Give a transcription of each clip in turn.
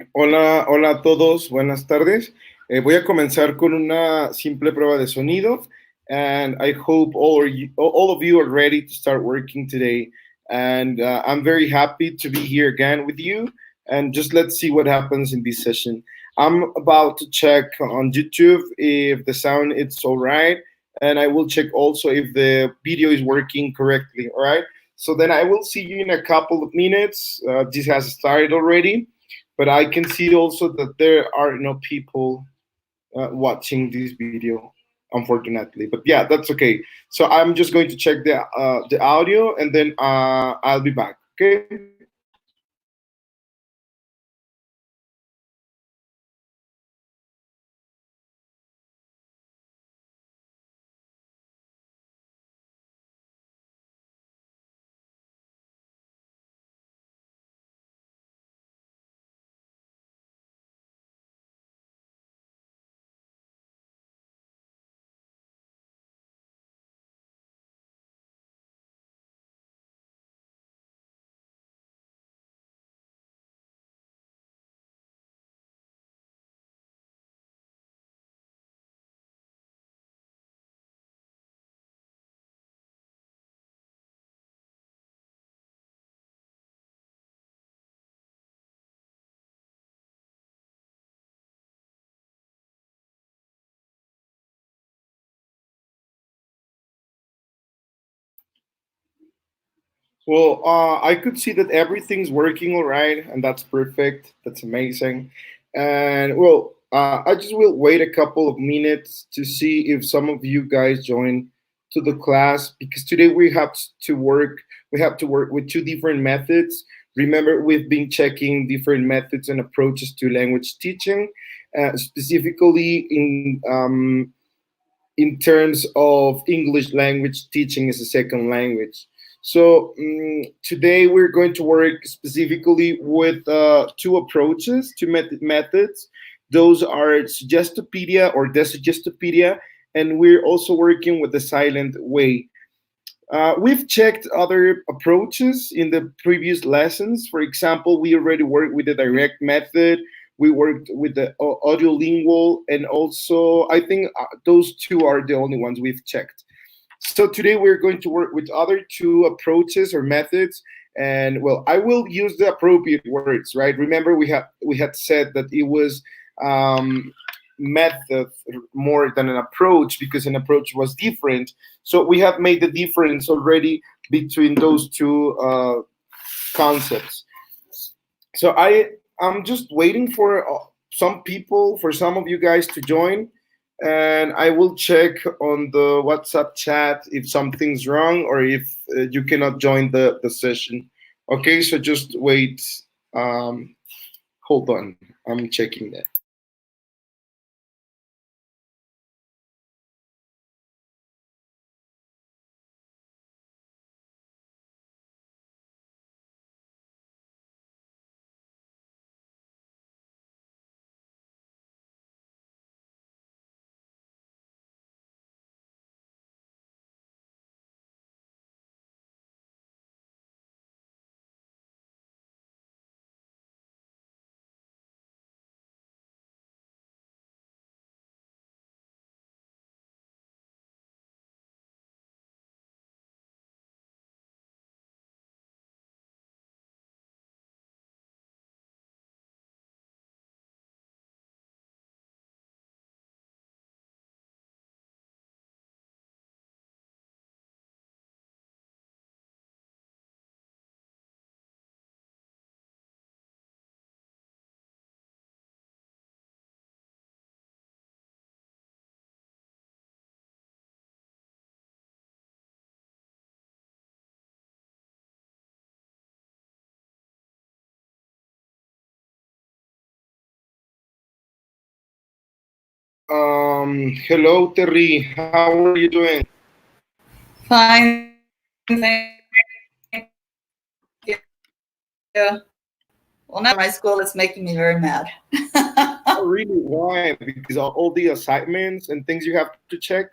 Hola, hola a todos, buenas tardes. Voy a comenzar con una simple prueba de sonido, and I hope all of you are ready to start working today. And I'm very happy to be here again with you. And just let's see what happens in this session. I'm about to check on YouTube if the sound is all right, and I will check also if the video is working correctly. All right. So then I will see you in a couple of minutes. This has started already, but I can see also that there are no people watching this video, unfortunately. But yeah, that's okay. So I'm just going to check the audio, and then I'll be back. Okay. Well, I could see that everything's working all right, and that's perfect. That's amazing. And well, I just will wait a couple of minutes to see if some of you guys join to the class because today we have to work. We have to work with two different methods. Remember, we've been checking different methods and approaches to language teaching, specifically in terms of English language teaching as a second language. So today we're going to work specifically with two approaches, two methods. Those are Suggestopedia or the Suggestopedia, and we're also working with the silent way. We've checked other approaches in the previous lessons. For example, we already worked with the direct method. We worked with the audiolingual, and also I think those two are the only ones we've checked. So today we're going to work with other two approaches or methods, and well, I will use the appropriate words, right? Remember, we had said that it was um, method more than an approach because an approach was different. So we have made the difference already between those two concepts. So I'm just waiting for some people, for some of you guys to join, and I will check on the WhatsApp chat if something's wrong or if you cannot join the session. Okay, so just wait. Um, Hold on, I'm checking that. Hello, Terry. How are you doing? Fine, thank you. Well, now my school is making me very mad. Oh, really? Why? Because all the assignments and things you have to check.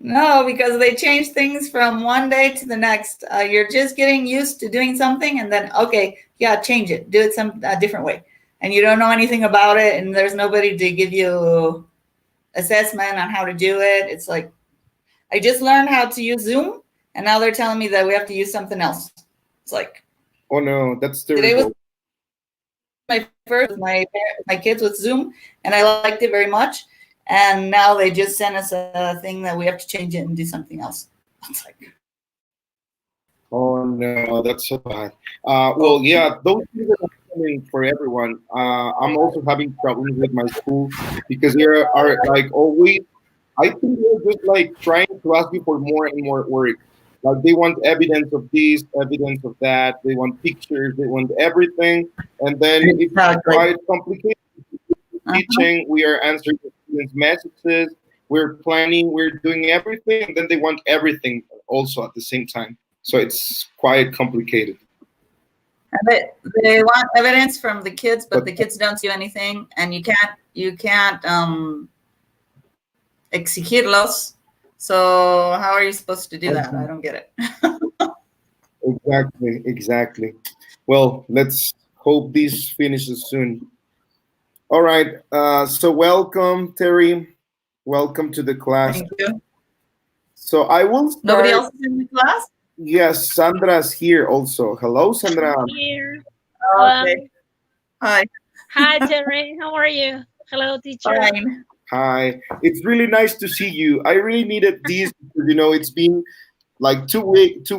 No, because they change things from one day to the next. You're just getting used to doing something, and then okay, yeah, change it, do it some different way, and you don't know anything about it, and there's nobody to give you assessment on how to do it. It's like I just learned how to use Zoom, and now they're telling me that we have to use something else. It's like, Oh no, that's today was terrible. my first with my kids with Zoom, and I liked it very much. And now they just sent us a thing that we have to change it and do something else. It's like, Oh no, that's so bad. Well, oh, yeah, those things are happening for everyone. I'm also having problems with my school because they are like always. I think they're just like trying to ask you for more and more work. Like they want evidence of this, evidence of that. They want pictures. They want everything, and then it's exactly. quite complicated. Uh-huh. Teaching, we are answering the students' messages. We're planning. We're doing everything, and then they want everything also at the same time. So it's quite complicated. And they want evidence from the kids, but But the kids don't do anything, and you can't exigirlos. So how are you supposed to do that? I don't get it. exactly, exactly. Well, let's hope this finishes soon. All right. So welcome, Terry. Welcome to the class. Thank you. So I will Nobody start. else is in the class? Yes, Sandra's here also. Hello, Sandra. Here. Okay. Hello. Hi. Hi, Terry. How are you? Hello, teacher. Fine. Hi. It's really nice to see you. I really needed this because it's been like 2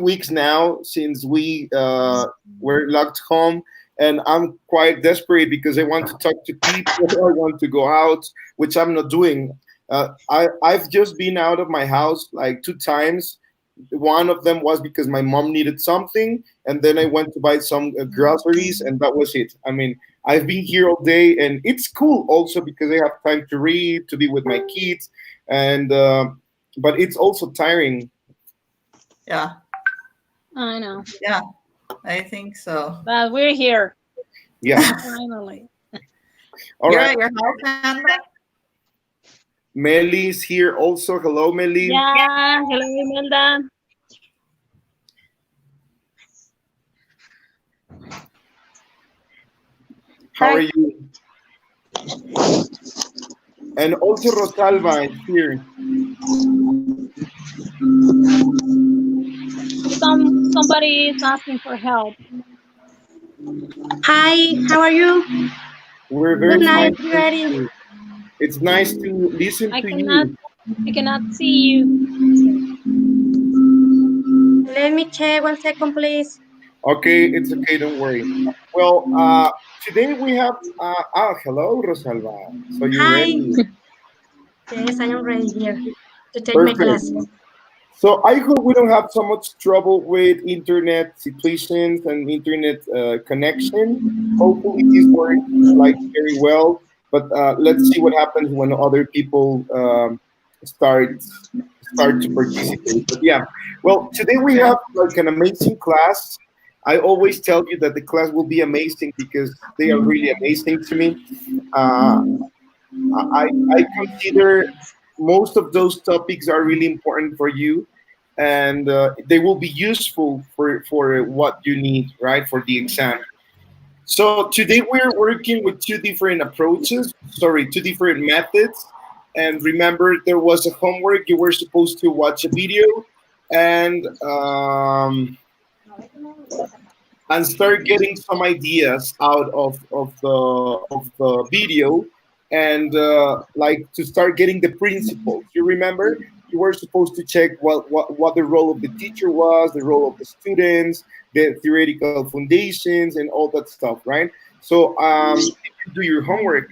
weeks now since we were locked home, and I'm quite desperate because I want to talk to people. I want to go out, which I'm not doing. I've just been out of my house like 2 times. One of them was because my mom needed something, and then I went to buy some groceries, and that was it. I mean, I've been here all day, and it's cool also because I have time to read, to be with my kids, and but it's also tiring. Yeah. I know, Yeah. I think so. but we're here Yeah. finally. All You're right. at your house, Sandra? Melly is here also. Hello, Melly. Yeah. Hello, Imelda. How are you? And also Rosalba is here. Somebody is asking for help. Hi, how are you? We're Good very night, fine. Thank everybody. you. It's nice to listen I to cannot. you. I cannot see you. Let me check 1 second, please. Okay, it's okay. Don't worry. Well, today we have. Hello, Rosalba. So you're Hi. ready? Yes, I am ready here to take my Perfect. class. So I hope we don't have so much trouble with internet situations and internet connection. Hopefully this works like very well. But let's see what happens when other people start to participate. But yeah, well, today we Okay. have like an amazing class. I always tell you that the class will be amazing because they are really amazing to me. Uh, I consider most of those topics are really important for you, and they will be useful for what you need, right, for the exam. So today we're working with two different approaches, sorry, two different methods. And remember, there was a homework. You were supposed to watch a video and and start getting some ideas out of the video, and like to start getting the principles. You remember you were supposed to check what the role of the teacher was, the role of the students, the theoretical foundations, and all that stuff, right? So did you do your homework?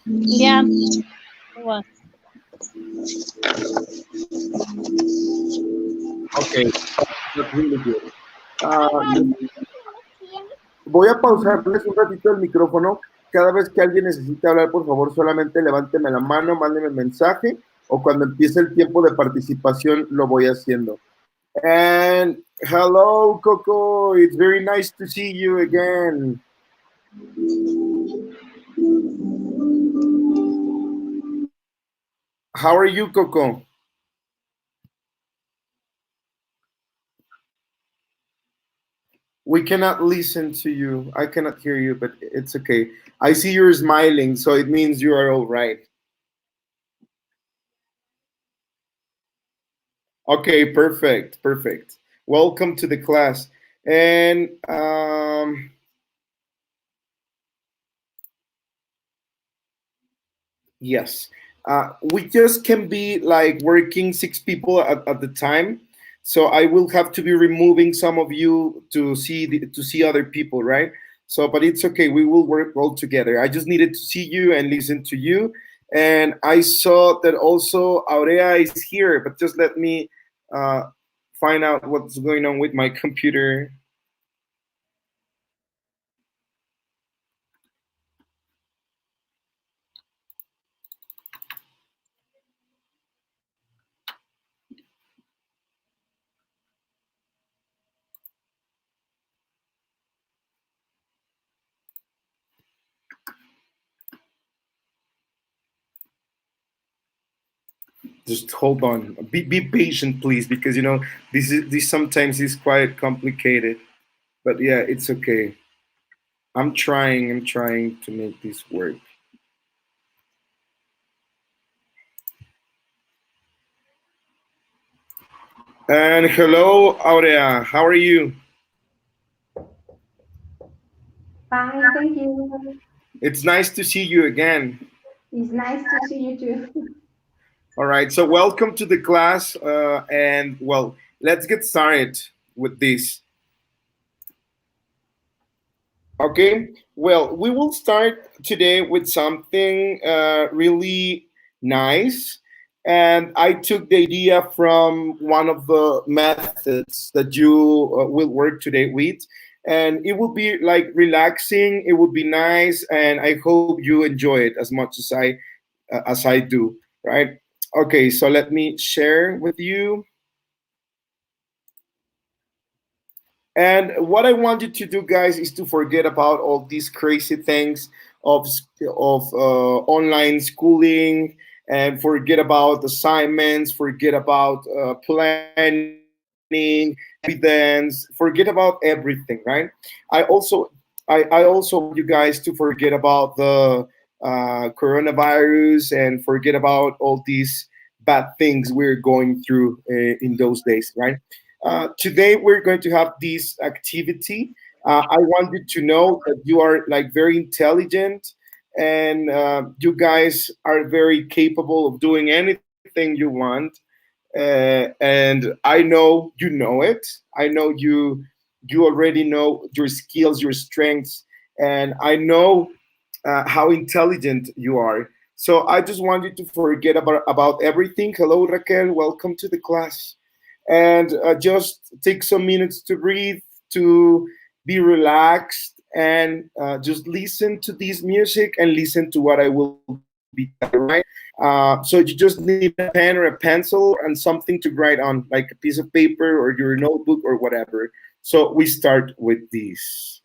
Yeah. Well, Okay, that's really good. Uh, Voy a pausarles un ratito el micrófono. Cada vez que alguien necesite hablar, por favor, solamente levánteme la mano, mándeme mensaje, o cuando empiece el tiempo de participación lo voy haciendo. And hello, Coco. It's very nice to see you again. How are you, Coco? We cannot listen to you. I cannot hear you, but it's okay. I see you're smiling, so it means you are all right. Okay, perfect, perfect. Welcome to the class. And yes, we just can be like working six people at the time. So I will have to be removing some of you to see to see other people, right? So, but it's okay. We will work all together. I just needed to see you and listen to you. And I saw that also Aurea is here, but just let me uh, find out what's going on with my computer. Just hold on. Be patient, please, because this sometimes is quite complicated. But yeah, it's okay. I'm trying. I'm trying to make this work. And hello, Aurea. How are you? Fine, thank you. It's nice to see you again. It's nice to see you too. All right. So welcome to the class. And well, let's get started with this. Okay. Well, we will start today with something really nice. And I took the idea from one of the methods that you will work today with. And it will be like relaxing. It will be nice. And I hope you enjoy it as much as I do. Right. Okay. So let me share with you. And what I want you to do, guys, is to forget about all these crazy things of online schooling, and forget about assignments, forget about planning, evidence, forget about everything, right? I also I also want you guys to forget about the coronavirus and forget about all these bad things we're going through in those days, right? Today we're going to have this activity. I want you to know that you are like very intelligent, and you guys are very capable of doing anything you want. And I know you know it. I know you already know your skills, your strengths, and I know how intelligent you are. So I just want you to forget about everything. Hello, Raquel. Welcome to the class. And just take some minutes to breathe, to be relaxed, and just listen to this music and listen to what I will be telling you, right? So you just need a pen or a pencil and something to write on, like a piece of paper or your notebook or whatever. So we start with this.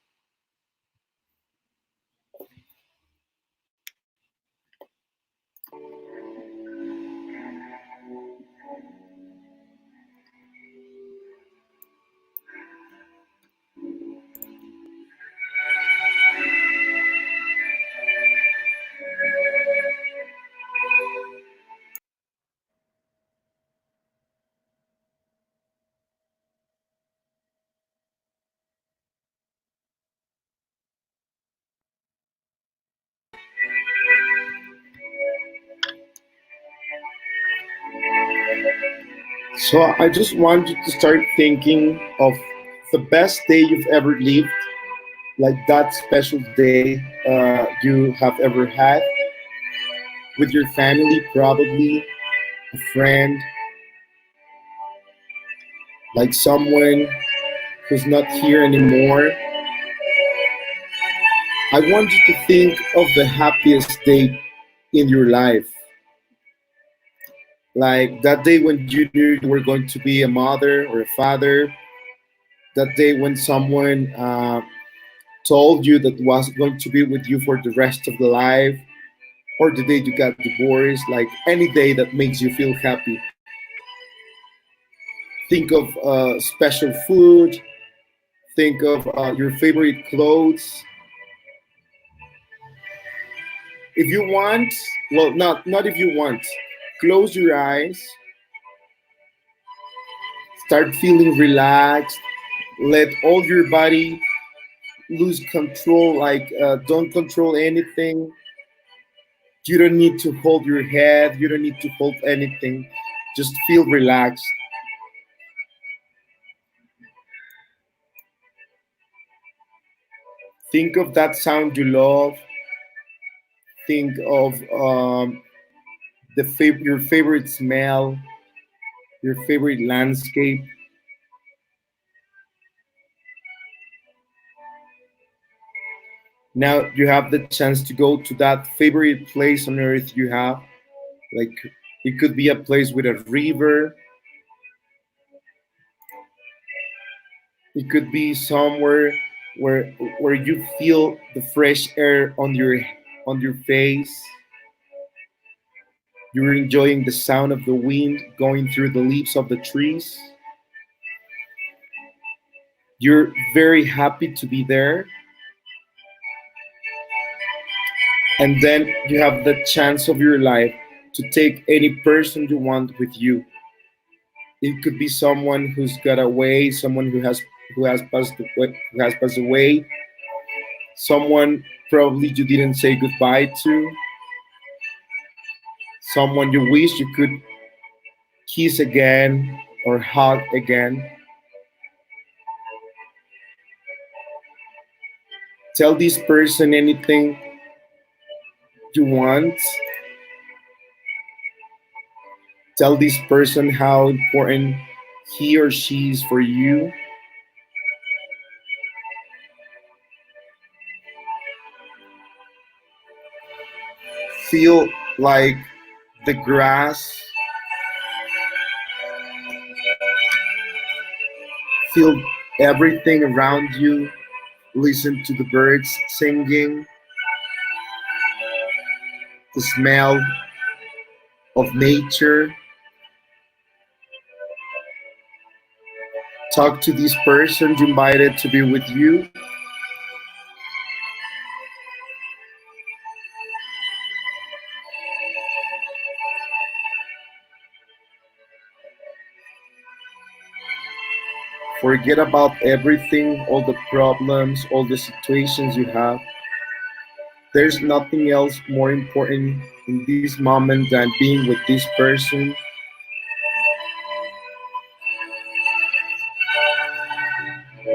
So I just want you to start thinking of the best day you've ever lived, like that special day you have ever had with your family, probably a friend, like someone who's not here anymore. I want you to think of the happiest day in your life, like that day when you knew you were going to be a mother or a father, that day when someone told you that was going to be with you for the rest of the life, or the day you got divorced, like any day that makes you feel happy. Think of special food, think of your favorite clothes. If you want, well, not if you want, close your eyes, start feeling relaxed, let all your body lose control, like don't control anything. You don't need to hold your head, you don't need to hold anything. Just feel relaxed. Think of that sound you love. Think of your favorite smell, your favorite landscape. Now you have the chance to go to that favorite place on earth you have. Like it could be a place with a river. It could be somewhere where where you feel the fresh air on your face. You're enjoying the sound of the wind going through the leaves of the trees. You're very happy to be there. And then you have the chance of your life to take any person you want with you. It could be someone who's got away, someone who has passed away, someone probably you didn't say goodbye to, someone you wish you could kiss again or hug again. Tell this person anything you want. Tell this person how important he or she is for you. Feel like the grass, feel everything around you, listen to the birds singing, the smell of nature. Talk to this person you invited to be with you. Forget about everything, all the problems, all the situations you have. There's nothing else more important in this moment than being with this person.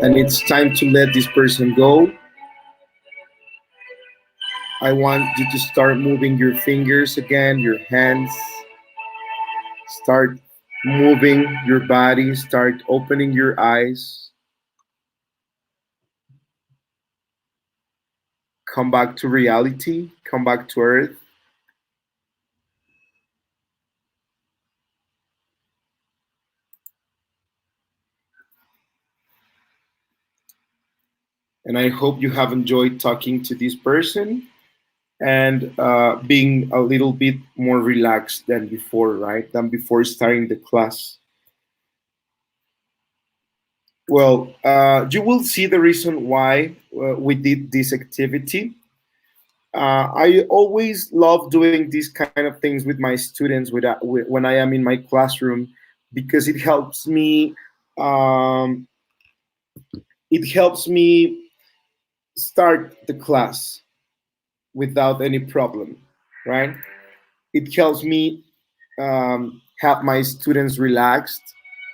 And it's time to let this person go. I want you to start moving your fingers again, your hands. Start moving your body. Start opening your eyes. Come back to reality. Come back to earth. And I hope you have enjoyed talking to this person and being a little bit more relaxed than before, right? Than before starting the class. Well, you will see the reason why we did this activity. I always love doing these kind of things with my students when I am in my classroom because um, it helps me start the class without any problem, right? It helps me have my students relaxed.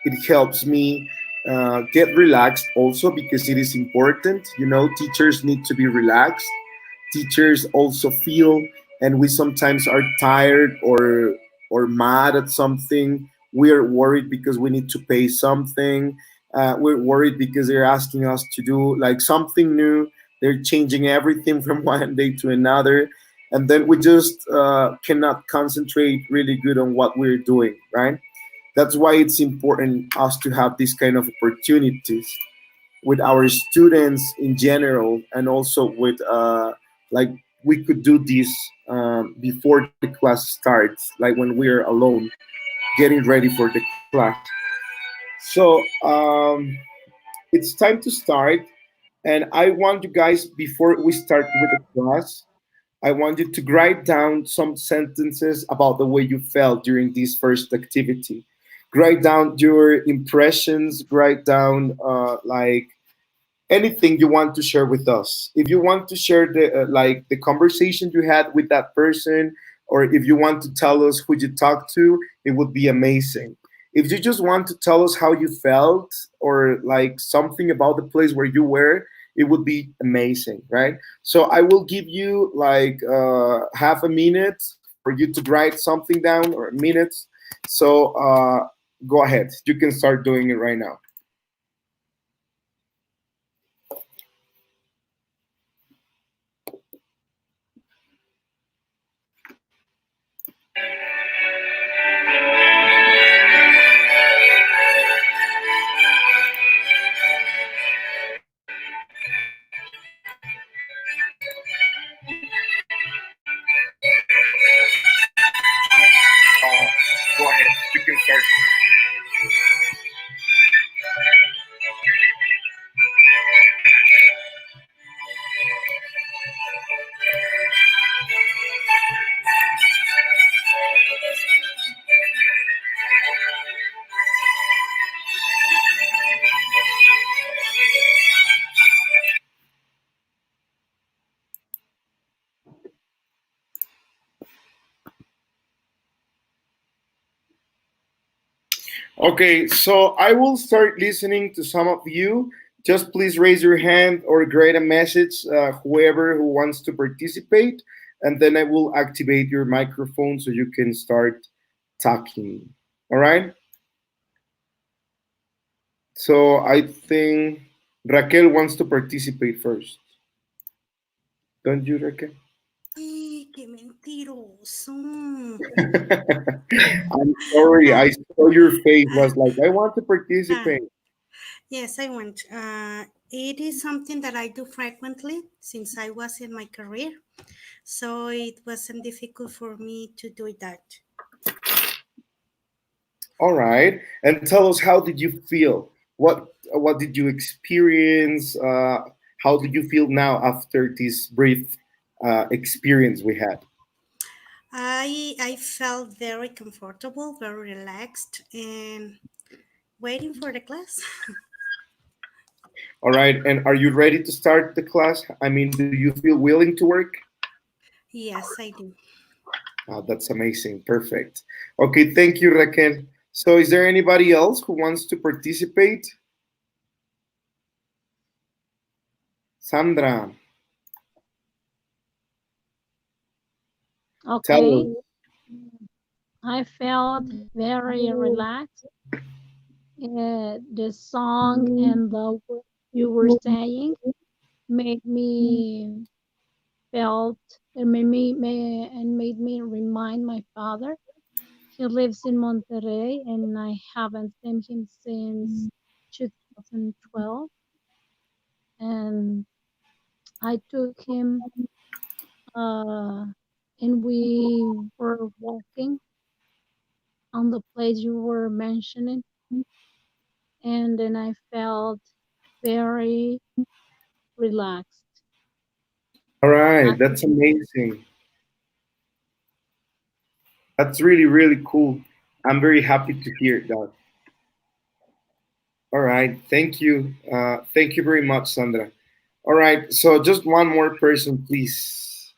It helps me get relaxed also because it is important. You know, teachers need to be relaxed. Teachers also feel, and we sometimes are tired or mad at something. We're worried because we need to pay something. We're worried because they're asking us to do like something new. They're changing everything from one day to another, and then we just cannot concentrate really good on what we're doing, right? That's why it's important us to have these kind of opportunities with our students in general, and also with like we could do this before the class starts, like when we're alone, getting ready for the class. So it's time to start, and I want you guys, before we start with the class, I want you to write down some sentences about the way you felt during this first activity. Write down your impressions. Write down like anything you want to share with us. If you want to share the conversation you had with that person, or if you want to tell us who you talked to, it would be amazing. If you just want to tell us how you felt, or like something about the place where you were, it would be amazing, right? So I will give you like half a minute for you to write something down, or minutes. So go ahead, you can start doing it right now. Go ahead, you can start. Okay, so I will start listening to some of you. Just please raise your hand or write a message, whoever who wants to participate, and then I will activate your microphone so you can start talking. All right? So I think Raquel wants to participate first. Don't you, Raquel? ¡Ay, qué mentiroso! I'm sorry, I saw your face was like, I want to participate. Yes, I want. It is something that I do frequently since I was in my career. So it wasn't difficult for me to do that. All right, and tell us, how did you feel? What did you experience? How do you feel now after this brief experience we had? I felt very comfortable, very relaxed, and waiting for the class. All right, and are you ready to start the class? I mean, do you feel willing to work? Yes, I do. That's amazing. Perfect. Okay, thank you, Raquel. So, is there anybody else who wants to participate? Sandra, tell Okay. us. I felt very relaxed. The song and the what you were saying made me felt and made me remind my father. He lives in Monterrey, and I haven't seen him since 2012. And I took him, uh, and we were walking on the place you were mentioning, and then I felt very relaxed. All right, that's Nothing. amazing. That's really, really cool. I'm very happy to hear that. All right, thank you. Thank you very much, Sandra. All right, so just one more person, please.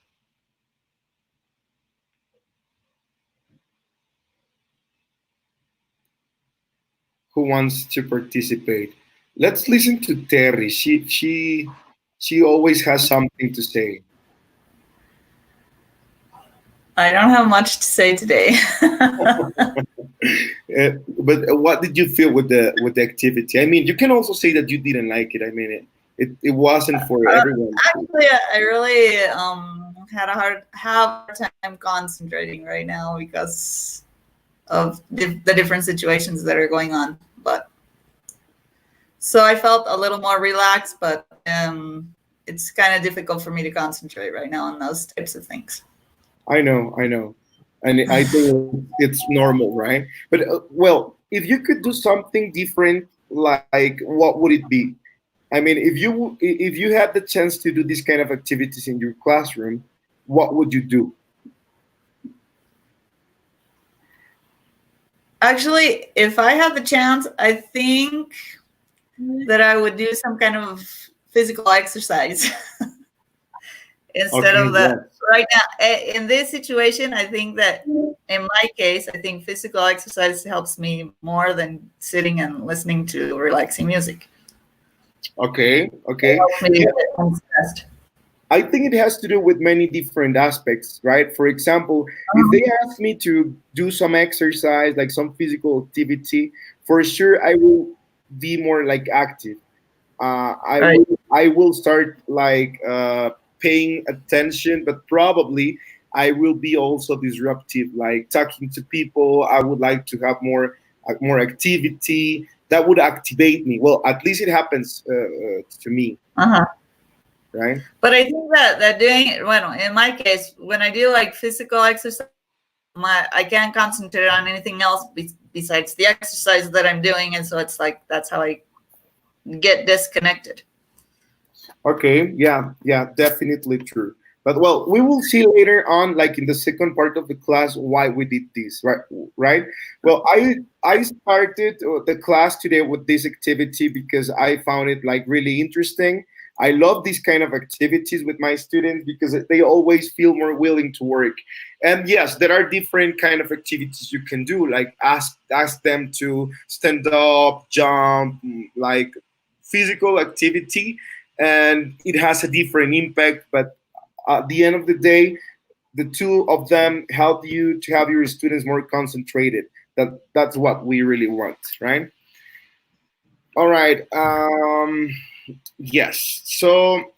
Who wants to participate? Let's listen to Terry. She always has something to say. I don't have much to say today. But what did you feel with the activity? I mean, you can also say that you didn't like it. I mean, it wasn't for everyone. Actually, I really had a hard time concentrating right now because of the different situations that are going on. But so I felt a little more relaxed, but it's kind of difficult for me to concentrate right now on those types of things. I know, and I think it's normal, right? But well, if you could do something different, like what would it be? I mean, if you had the chance to do these kind of activities in your classroom, what would you do? Actually, if I had the chance, I think that I would do some kind of physical exercise instead Okay, of the yes. right now. In this situation, I think that in my case, I think physical exercise helps me more than sitting and listening to relaxing music. Okay, It okay. helps me Yeah, get unstressed. I think it has to do with many different aspects, right? For example, if they ask me to do some exercise, like some physical activity, for sure I will be more like active. Right. I will start like paying attention, but probably I will be also disruptive, like talking to people. I would like to have more activity that would activate me. Well, at least it happens to me, Uh-huh. right? But I think that doing well, in my case, when I do like physical exercise, I can't concentrate on anything else besides the exercise that I'm doing, and so it's like that's how I get disconnected. Okay, yeah, definitely true. But well, we will see later on, like in the second part of the class, why we did this, right? Right. Well, I started the class today with this activity because I found it like really interesting. I love these kind of activities with my students because they always feel more willing to work. And yes, there are different kind of activities you can do, like ask them to stand up, jump, like physical activity, and it has a different impact. But at the end of the day, the two of them help you to have your students more concentrated. That's what we really want, right? All right. Yes. So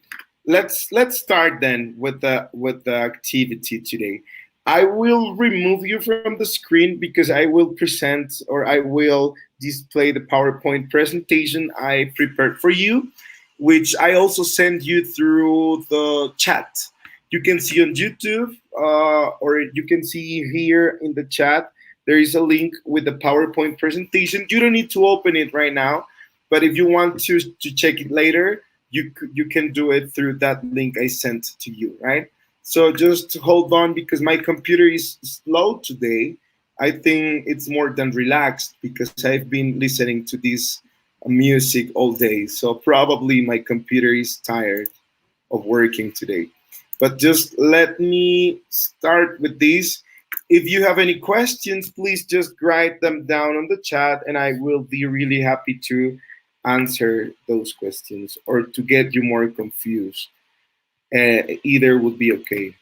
let's start then with the activity today. I will remove you from the screen because I will present or I will display the PowerPoint presentation I prepared for you, which I also send you through the chat. You can see on YouTube or you can see here in the chat. There is a link with the PowerPoint presentation. You don't need to open it right now, but if you want to check it later, you can do it through that link I sent to you, right? So just hold on because my computer is slow today. I think it's more than relaxed because I've been listening to this music all day. So probably my computer is tired of working today. But just let me start with this. If you have any questions, please just write them down on the chat and I will be really happy to answer those questions or to get you more confused. Either would be okay.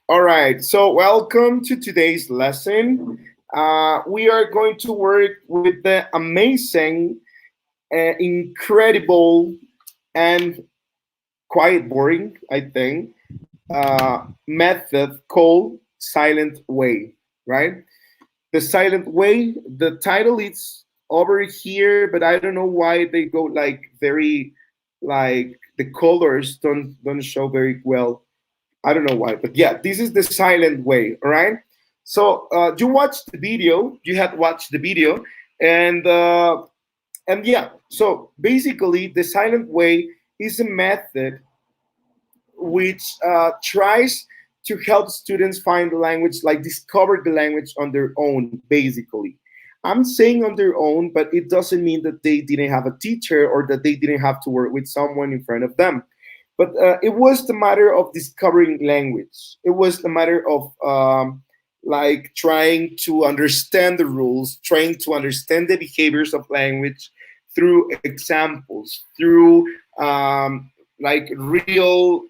All right, so welcome to today's lesson. We are going to work with the amazing, incredible, and quite boring, I think, method called silent way, right? The silent way, the title is over here, but I don't know why they go like very, like the colors don't show very well. I don't know why, but yeah, this is the silent way. All right. So you watched the video. You had watched the video, and yeah. So basically, the silent way is a method which tries to help students find the language, like discover the language on their own, basically. I'm saying on their own, but it doesn't mean that they didn't have a teacher or that they didn't have to work with someone in front of them. But it was the matter of discovering language. It was the matter of like trying to understand the rules, trying to understand the behaviors of language through examples, through like real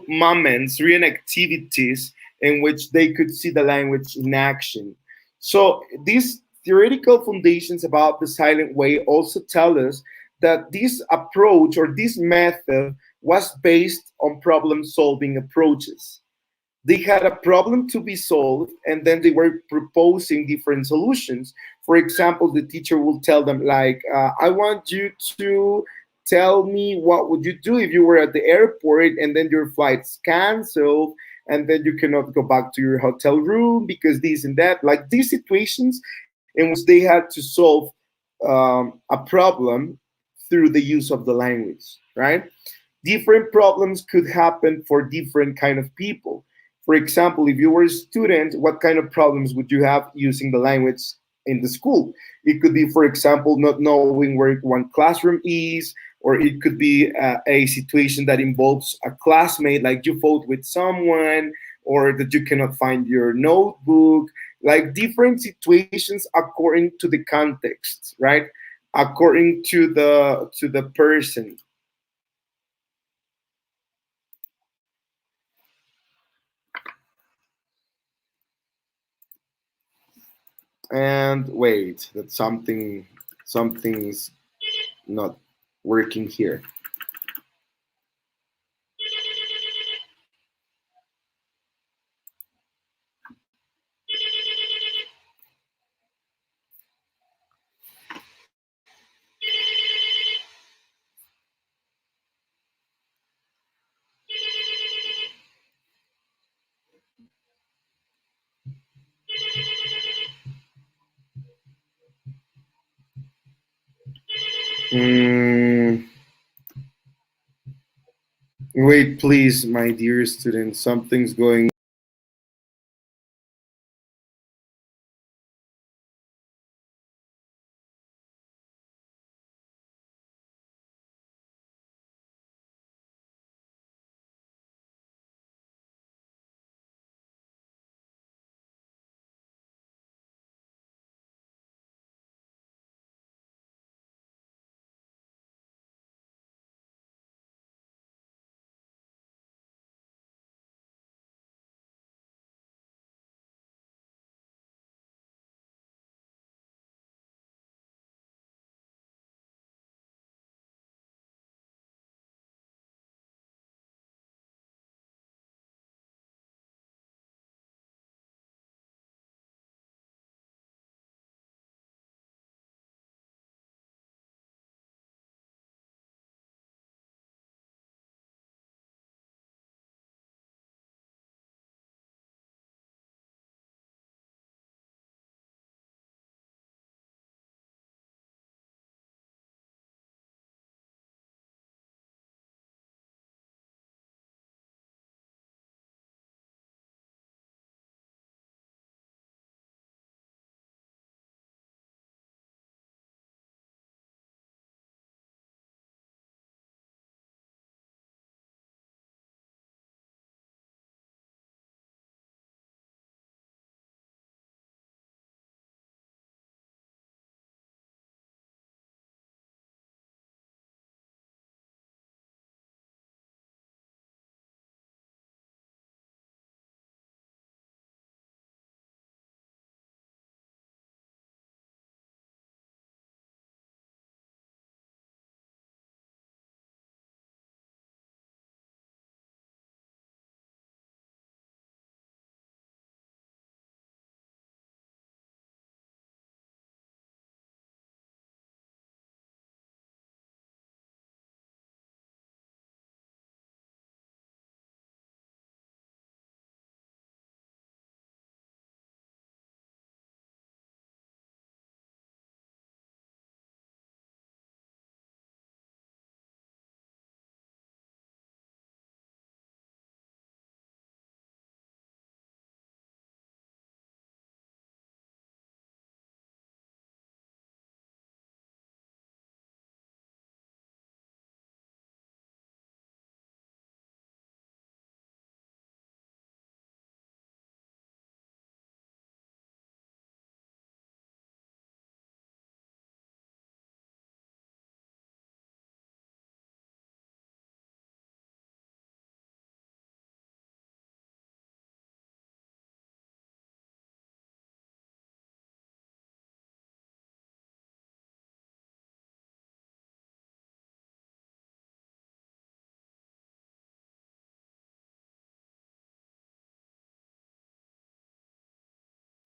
moments, real activities in which they could see the language in action. So these theoretical foundations about the silent way also tell us that this approach or this method was based on problem solving approaches. They had a problem to be solved and then they were proposing different solutions. For example, the teacher will tell them like, I want you to tell me what would you do if you were at the airport and then your flight's canceled and then you cannot go back to your hotel room because this and that, like these situations in which they had to solve a problem through the use of the language, right? Different problems could happen for different kind of people. For example, if you were a student, what kind of problems would you have using the language in the school? It could be, for example, not knowing where one classroom is, or it could be a situation that involves a classmate, like you fought with someone, or that you cannot find your notebook, like different situations according to the context, right? According to the person. And wait, that something's not working here. Mm, wait, please, my dear student, something's going.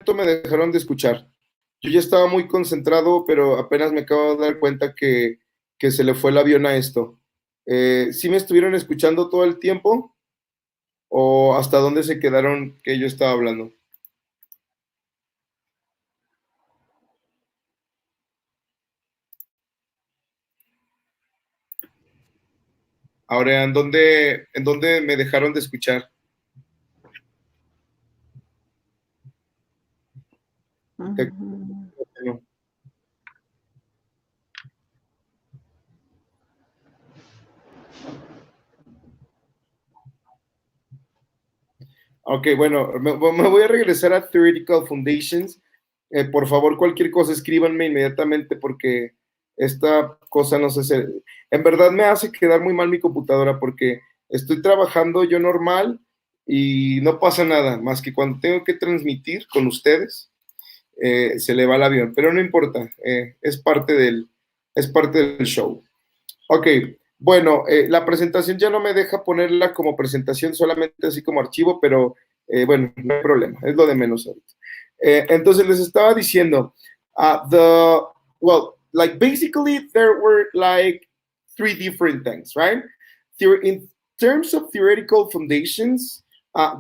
Me dejaron de escuchar. Yo ya estaba muy concentrado, pero apenas me acabo de dar cuenta que se le fue el avión a esto. ¿Sí me estuvieron escuchando todo el tiempo? ¿O hasta dónde se quedaron que yo estaba hablando? Ahora, en dónde me dejaron de escuchar? Ok, bueno, me voy a regresar a Theoretical Foundations. Por favor, cualquier cosa, escríbanme inmediatamente porque esta cosa no sé si... En verdad me hace quedar muy mal mi computadora porque estoy trabajando yo normal y no pasa nada, más que cuando tengo que transmitir con ustedes, se le va el avión, pero no importa, es parte del show. Ok, bueno, la presentación ya no me deja ponerla como presentación, solamente así como archivo, pero bueno, no hay problema, es lo de menos ahorita. Entonces les estaba diciendo, well, like basically there were like three different things, right? In terms of theoretical foundations,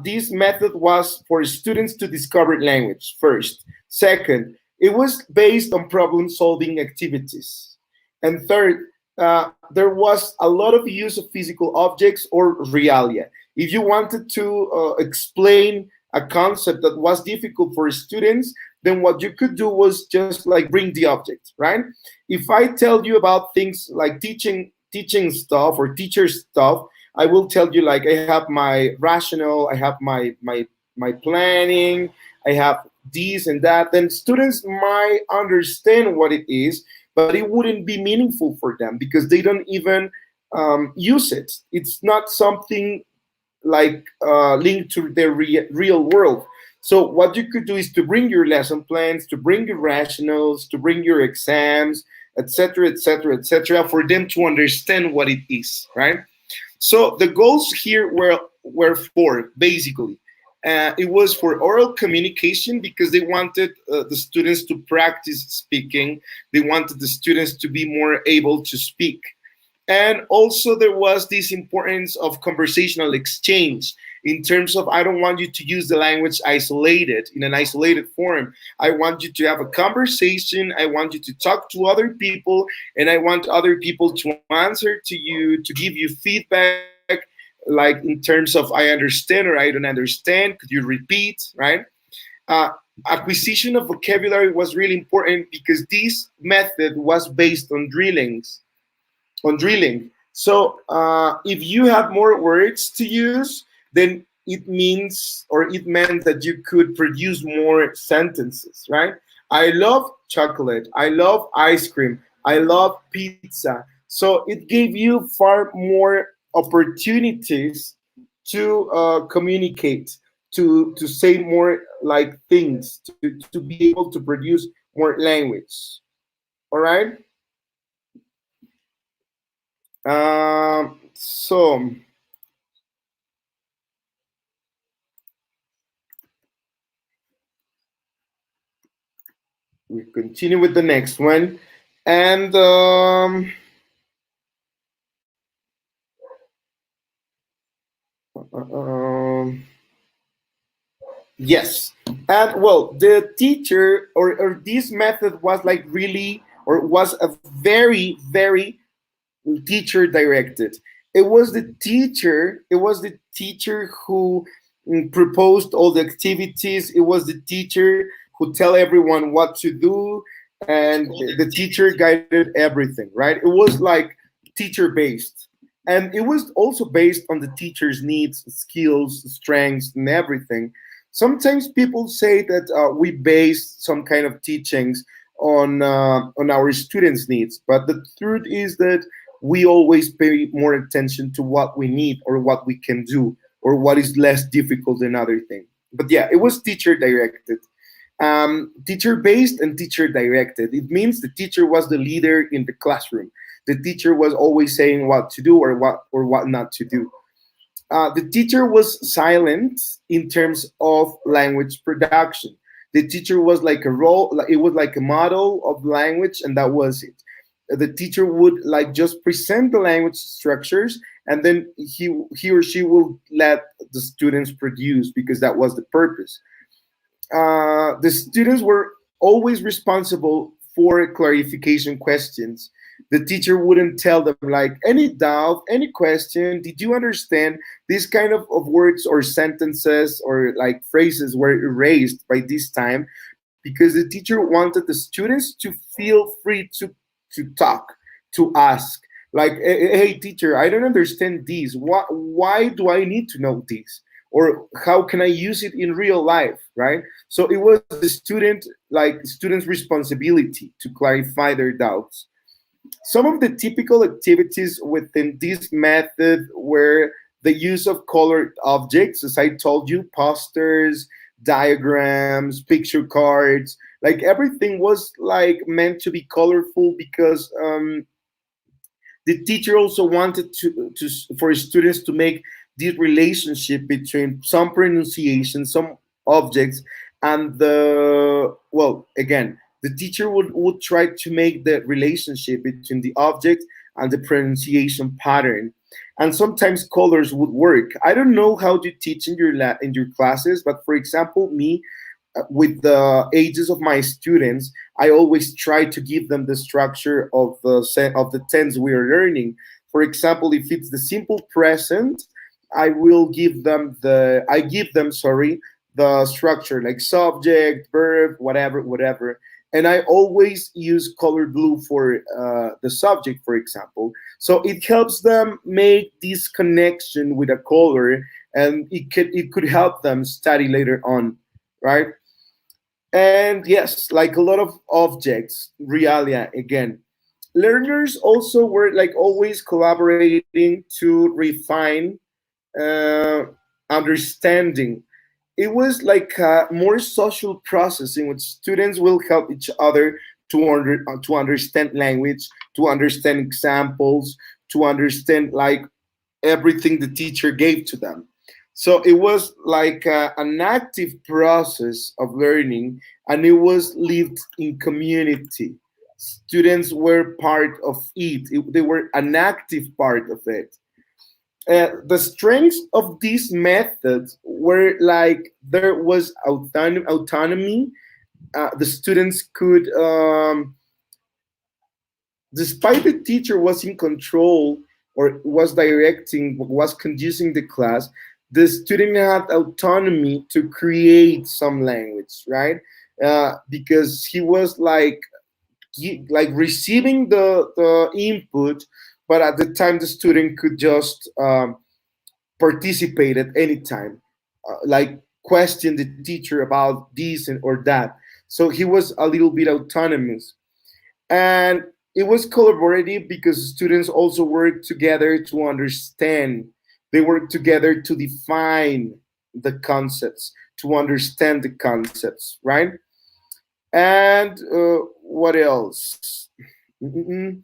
this method was for students to discover language first. Second, it was based on problem solving activities. And third, there was a lot of use of physical objects or realia. If you wanted to explain a concept that was difficult for students, then what you could do was just like bring the object, right? If I tell you about things like teaching stuff or teacher stuff, I will tell you like I have my rational, I have my planning, I have this and that. Then students might understand what it is, but it wouldn't be meaningful for them because they don't even use it. It's not something like linked to their real world. So what you could do is to bring your lesson plans, to bring your rationals, to bring your exams, etc., etc., etc., for them to understand what it is, right? So the goals here were four basically. It was for oral communication because they wanted the students to practice speaking. They wanted the students to be more able to speak. And also there was this importance of conversational exchange in terms of I don't want you to use the language isolated in an isolated form. I want you to have a conversation. I want you to talk to other people, and I want other people to answer to you, to give you feedback, like in terms of I understand or I don't understand. Could you repeat, right? Uh, Acquisition of vocabulary was really important because this method was based on drilling. So if you have more words to use, then it means or it meant that you could produce more sentences, right? I love chocolate. I love ice cream. I love pizza. So it gave you far more opportunities to communicate, to say more like things, to be able to produce more language. All right. So we continue with the next one, and yes, and well, the teacher or this method was like really or was a very teacher directed. It was the teacher who proposed all the activities. It was the teacher who tell everyone what to do, and the teacher guided everything, right? It was like teacher based, and it was also based on the teacher's needs, skills, strengths, and everything. Sometimes people say that we base some kind of teachings on our students' needs, but the truth is that we always pay more attention to what we need or what we can do or what is less difficult than other things. But yeah, it was teacher directed, teacher based and teacher directed. It means the teacher was the leader in the classroom. The teacher was always saying what to do or what not to do. The teacher was silent in terms of language production. The teacher was like a role, like, it was like a model of language, and that was it. The teacher would like just present the language structures, and then he or she will let the students produce, because that was the purpose. The students were always responsible for clarification questions. The teacher wouldn't tell them like, any doubt, any question, did you understand? These kind of words or sentences or like phrases were erased by this time, because the teacher wanted the students to feel free to talk, to ask. Like, hey teacher, I don't understand this. Why do I need to know this? Or how can I use it in real life, right? So it was the students' responsibility to clarify their doubts. Some of the typical activities within this method were the use of colored objects, as I told you, posters, diagrams, picture cards. Like everything was like meant to be colorful, because the teacher also wanted to for students to make this relationship between some pronunciation, some objects, and the, well, again, the teacher would try to make the relationship between the object and the pronunciation pattern. And sometimes colors would work. I don't know how to teach in in your classes, but for example, me, with the ages of my students, I always try to give them the structure of the tense we are learning. For example, if it's the simple present, I give them, sorry, the structure like subject, verb, whatever, whatever. And I always use color blue for the subject, for example. So it helps them make this connection with a color, and it could help them study later on, right? And yes, like a lot of objects, realia again. Learners also were like always collaborating to refine uh, understanding. It was like a more social process in which students will help each other to understand language, to understand examples, to understand like everything the teacher gave to them. So it was like an active process of learning, and it was lived in community. Students were part of they were an active part of it. The strengths of these methods were like there was autonomy. The students could, despite the teacher was in control or was directing, was conducing the class, the student had autonomy to create some language, right? Because he was like receiving the input, but at the time the student could just participate at any time, like question the teacher about this or that. So he was a little bit autonomous. And it was collaborative because students also worked together to understand. They worked together to define the concepts, to understand the concepts, right? And what else? Mm-mm.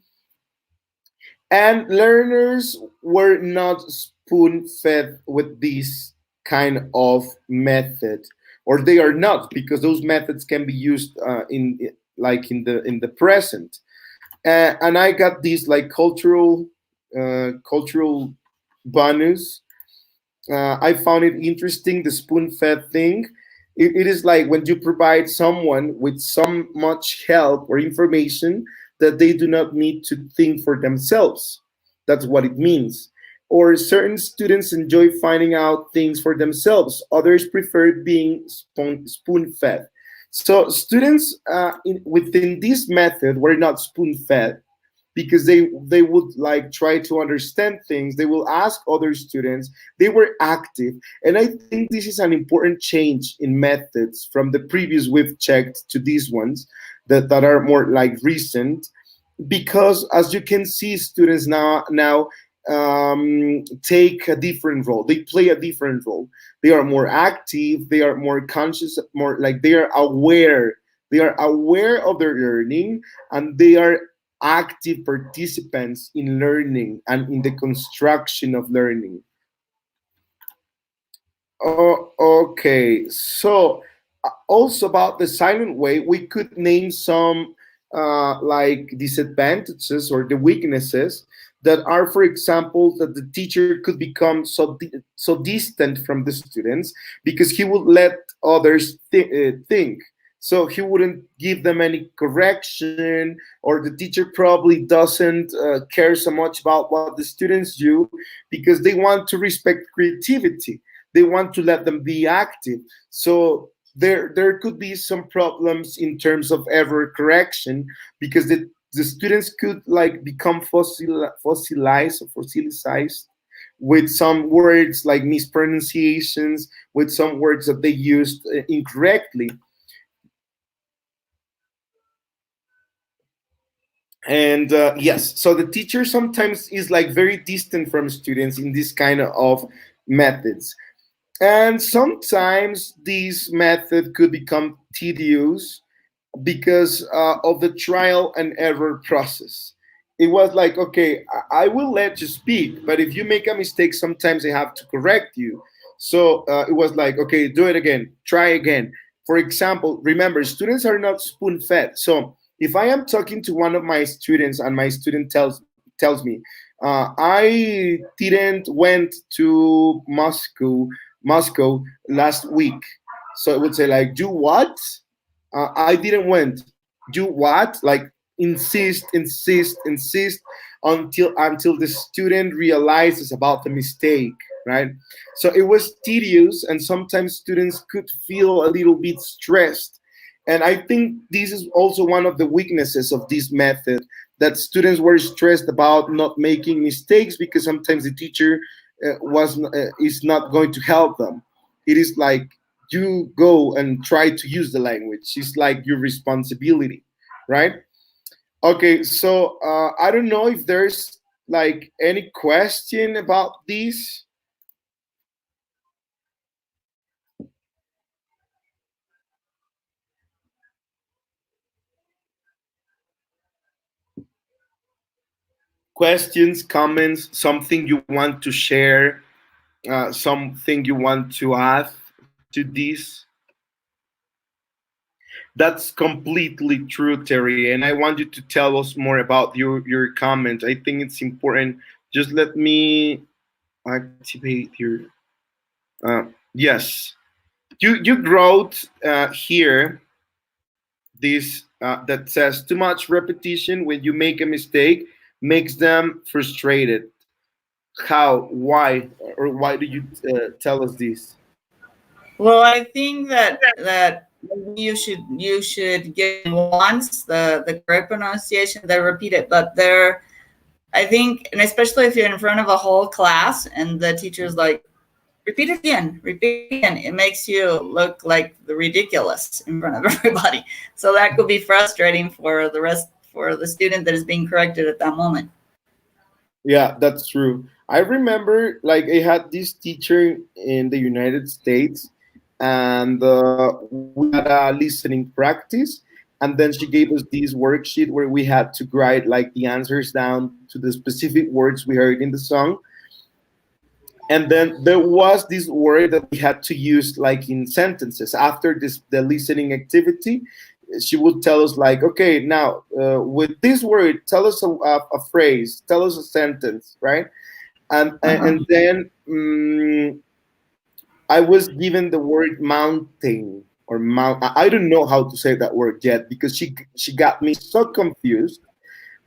And learners were not spoon fed with this kind of method, or they are not, because those methods can be used in like in the present. And I got this like cultural bonus. I found it interesting, the spoon fed thing. It is like when you provide someone with so much help or information that they do not need to think for themselves. That's what it means. Or certain students enjoy finding out things for themselves. Others prefer being spoon fed. So students within this method were not spoon fed, because they would like try to understand things. They will ask other students. They were active. And I think this is an important change in methods from the previous we've checked to these ones that are more like recent, because as you can see, students now take a different role. They play a different role. They are more active. They are more conscious. More like they are aware. They are aware of their learning, and they are active participants in learning and in the construction of learning. Oh, okay. So also about the silent way, we could name some like disadvantages or the weaknesses that are, for example, that the teacher could become so distant from the students because he would let others think. So he wouldn't give them any correction, or the teacher probably doesn't care so much about what the students do because they want to respect creativity. They want to let them be active. So there could be some problems in terms of error correction because the students could like become fossilized with some words like mispronunciations, with some words that they used incorrectly. And yes, so the teacher sometimes is like very distant from students in this kind of methods. And sometimes this method could become tedious because of the trial and error process. It was like, okay, I will let you speak, but if you make a mistake, sometimes I have to correct you. So it was like, okay, do it again, try again. For example, remember, students are not spoon fed. So if I am talking to one of my students and my student tells me, I didn't went to Moscow last week. So it would say like, do what? I didn't went. Do what? Like insist until the student realizes about the mistake, right? So it was tedious, and sometimes students could feel a little bit stressed. And I think this is also one of the weaknesses of this method, that students were stressed about not making mistakes because sometimes the teacher is not going to help them. It is like you go and try to use the language. It's like your responsibility, right? Okay, so I don't know if there's like any question about this. Questions, comments, something you want to share, something you want to add to this. That's completely true, Terry. And I want you to tell us more about your comment. I think it's important. Just let me activate your. Yes, you wrote here this that says too much repetition when you make a mistake makes them frustrated. How? Why? Or why do you tell us this? Well, I think that you should give them once the correct pronunciation, they repeat it, but they're, I think, and especially if you're in front of a whole class and the teacher's like, repeat it again, it makes you look like the ridiculous in front of everybody. So that could be frustrating for the student that is being corrected at that moment. Yeah, that's true. I remember like I had this teacher in the United States, and we had a listening practice, and then she gave us this worksheet where we had to write like the answers down to the specific words we heard in the song. And then there was this word that we had to use like in sentences after this the listening activity. She would tell us like, okay, now with this word tell us a phrase, tell us a sentence, right? And then I was given the word mountain or mount. I don't know how to say that word yet because she got me so confused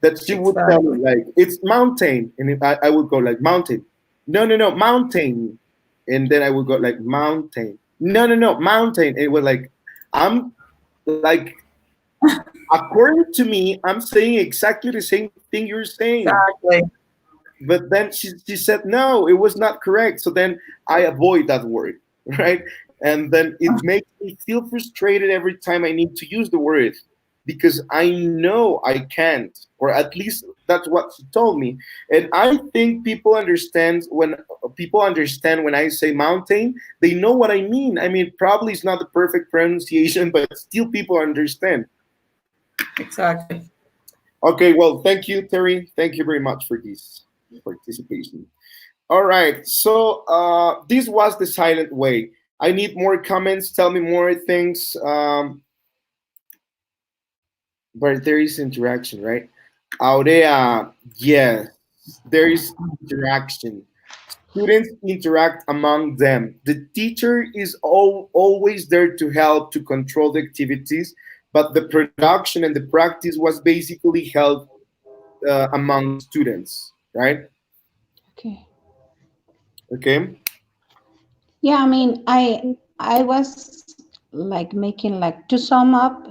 that she would tell me Exactly. like it's mountain, and if I would go like mountain, no mountain, and then I would go like mountain, no mountain. And it was like I'm like according to me I'm saying exactly the same thing you're saying, Exactly. but then she said no, it was not correct. So then I avoid that word, right? And then it makes me feel frustrated every time I need to use the word because I know I can't, or at least that's what she told me. And I think people understand when I say mountain, they know what I mean. I mean, probably it's not the perfect pronunciation, but still people understand. Exactly. Okay, well, thank you, Terry. Thank you very much for this participation. All right, so this was the silent way. I need more comments. Tell me more things. But there is interaction, right? Aurea, yes, there is interaction. Students interact among them. The teacher is always there to help to control the activities, but the production and the practice was basically held among students, right? Okay. Okay. Yeah, I mean, I was like making like to sum up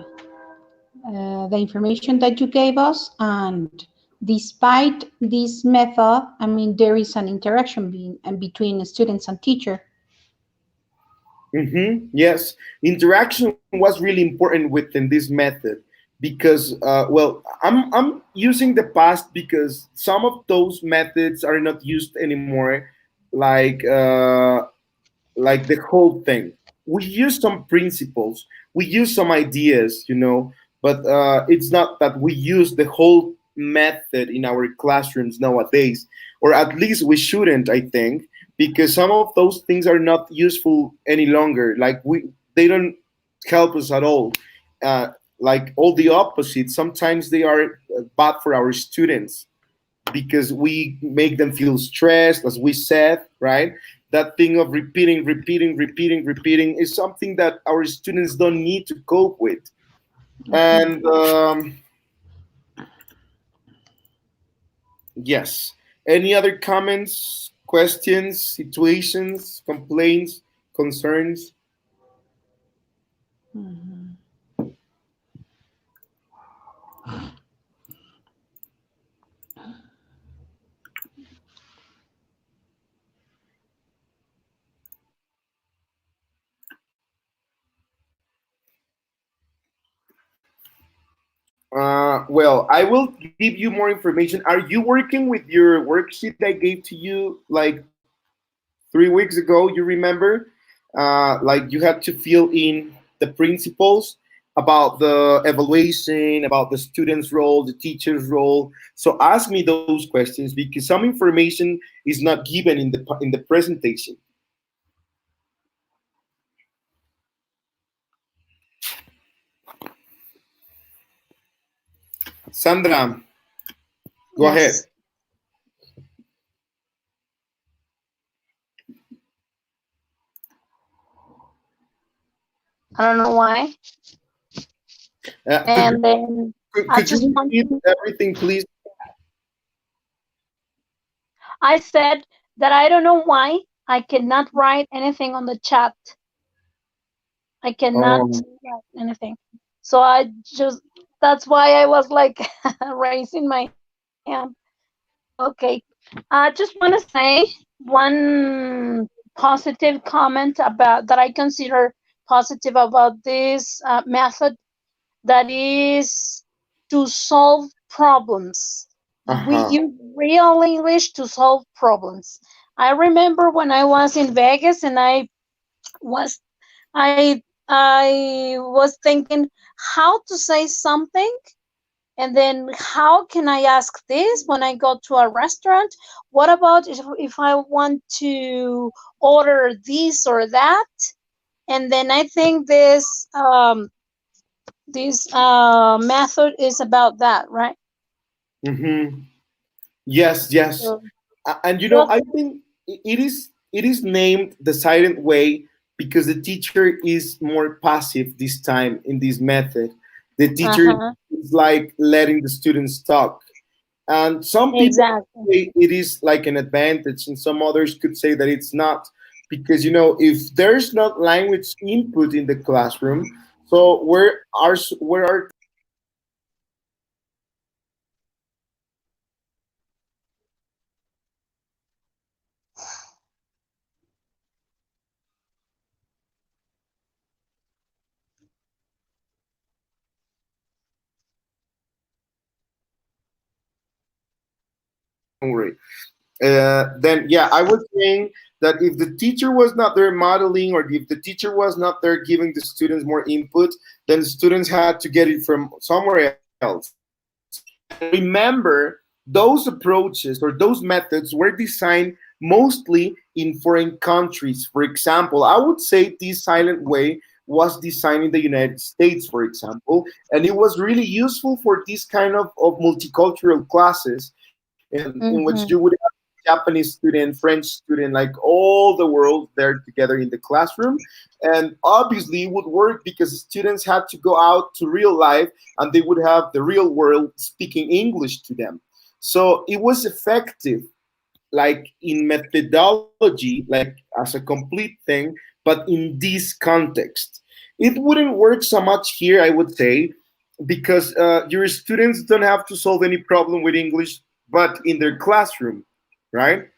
the information that you gave us, and despite this method, I mean, there is an interaction between students and teacher. Yes, interaction was really important within this method because, well, I'm using the past because some of those methods are not used anymore, like like the whole thing. We use some principles, we use some ideas, but it's not that we use the whole method in our classrooms nowadays, or at least we shouldn't, I think, because some of those things are not useful any longer. Like they don't help us at all. Like all the opposite. Sometimes they are bad for our students because we make them feel stressed, as we said, right? That thing of repeating is something that our students don't need to cope with. And yes, any other comments, questions, situations, complaints, concerns? Mhm. Well, I will give you more information. Are you working with your worksheet I gave to you like 3 weeks ago? You remember? Like you had to fill in the principles about the evaluation, about the student's role, the teacher's role. So ask me those questions because some information is not given in the presentation. Sandra, go ahead. Yes. I don't know why. Could And then I could you just want repeat to, everything, please? I said that I don't know why I cannot write anything on the chat. I cannot Um, write anything. So I just, that's why I was like raising my hand. Okay. I just want to say one positive comment about that I consider positive about this method, that is to solve problems. We uh-huh. use real English to solve problems. I remember when I was in Vegas and was I was thinking how to say something, and then how can I ask this when I go to a restaurant? What about if I want to order this or that? And then I think this method is about that, right? Mm-hmm. Yes, yes. So, And well, I think it is named the silent way because the teacher is more passive this time in this method. The teacher uh-huh, is like letting the students talk. And some people exactly. say it is like an advantage, and some others could say that it's not. Because if there's not language input in the classroom, so where are then yeah, I was saying that if the teacher was not there modeling, or if the teacher was not there giving the students more input, then the students had to get it from somewhere else. And remember, those approaches or those methods were designed mostly in foreign countries. For example, I would say this silent way was designed in the United States, for example, and it was really useful for this kind of multicultural classes in which you would Mm-hmm. have Japanese student, French student, like all the world there together in the classroom. And obviously it would work because students had to go out to real life and they would have the real world speaking English to them. So it was effective, like in methodology, like as a complete thing, but in this context. It wouldn't work so much here, I would say, because your students don't have to solve any problem with English, but in their classroom, right?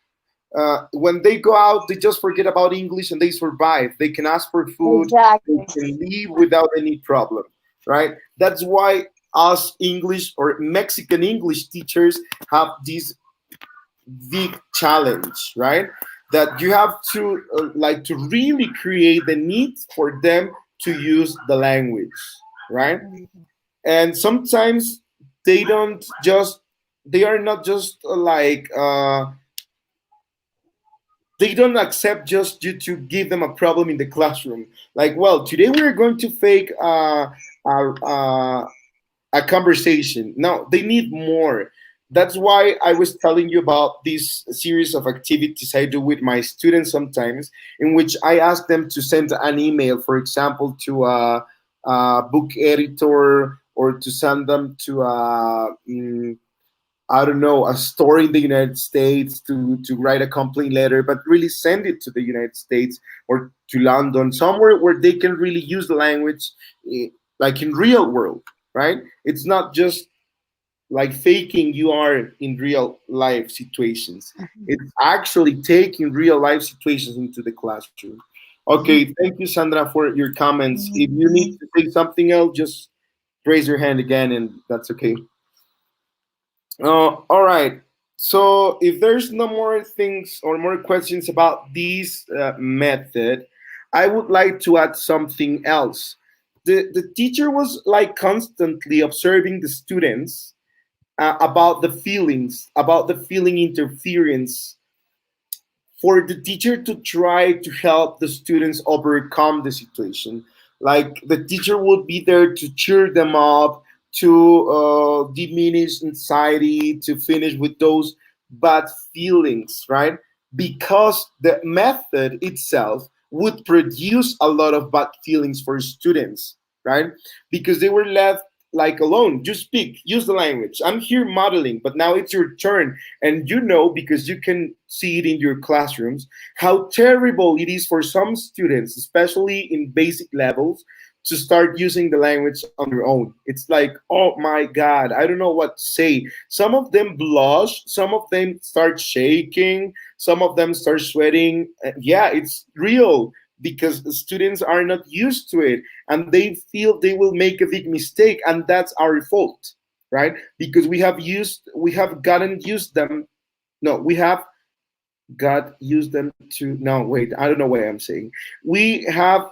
When they go out, they just forget about English and they survive. They can ask for food, they Exactly. can leave without any problem, right? That's why us English or Mexican English teachers have this big challenge, right? That you have to like to really create the need for them to use the language, right? And sometimes they don't just they are not just they don't accept just you to give them a problem in the classroom. Like, well, today we're going to fake uh, uh, a conversation. No, they need more. That's why I was telling you about this series of activities I do with my students sometimes, in which I ask them to send an email, for example, to a book editor, or to send them to I don't know, a store in the United States to write a complaint letter, but really send it to the United States or to London, somewhere where they can really use the language, like in real world, right? It's not just like faking you are in real life situations. It's actually taking real life situations into the classroom. Okay, thank you, Sandra, for your comments. If you need to say something else, just raise your hand again, and that's okay. All right. So if there's no more things or more questions about this method, I would like to add something else. The teacher was like constantly observing the students about the feelings, about the feeling interference, for the teacher to try to help the students overcome the situation. Like the teacher would be there to cheer them up, to diminish anxiety, to finish with those bad feelings, right? Because the method itself would produce a lot of bad feelings for students, right? Because they were left like alone. Just speak, use the language. I'm here modeling, but now it's your turn. And you know, because you can see it in your classrooms, how terrible it is for some students, especially in basic levels, to start using the language on their own. It's like, oh my God, I don't know what to say. Some of them blush, some of them start shaking, some of them start sweating. Yeah, it's real because the students are not used to it and they feel they will make a big mistake, and that's our fault, right? Because we have gotten used them. No, we have got used them to. No, wait, I don't know what I'm saying. We have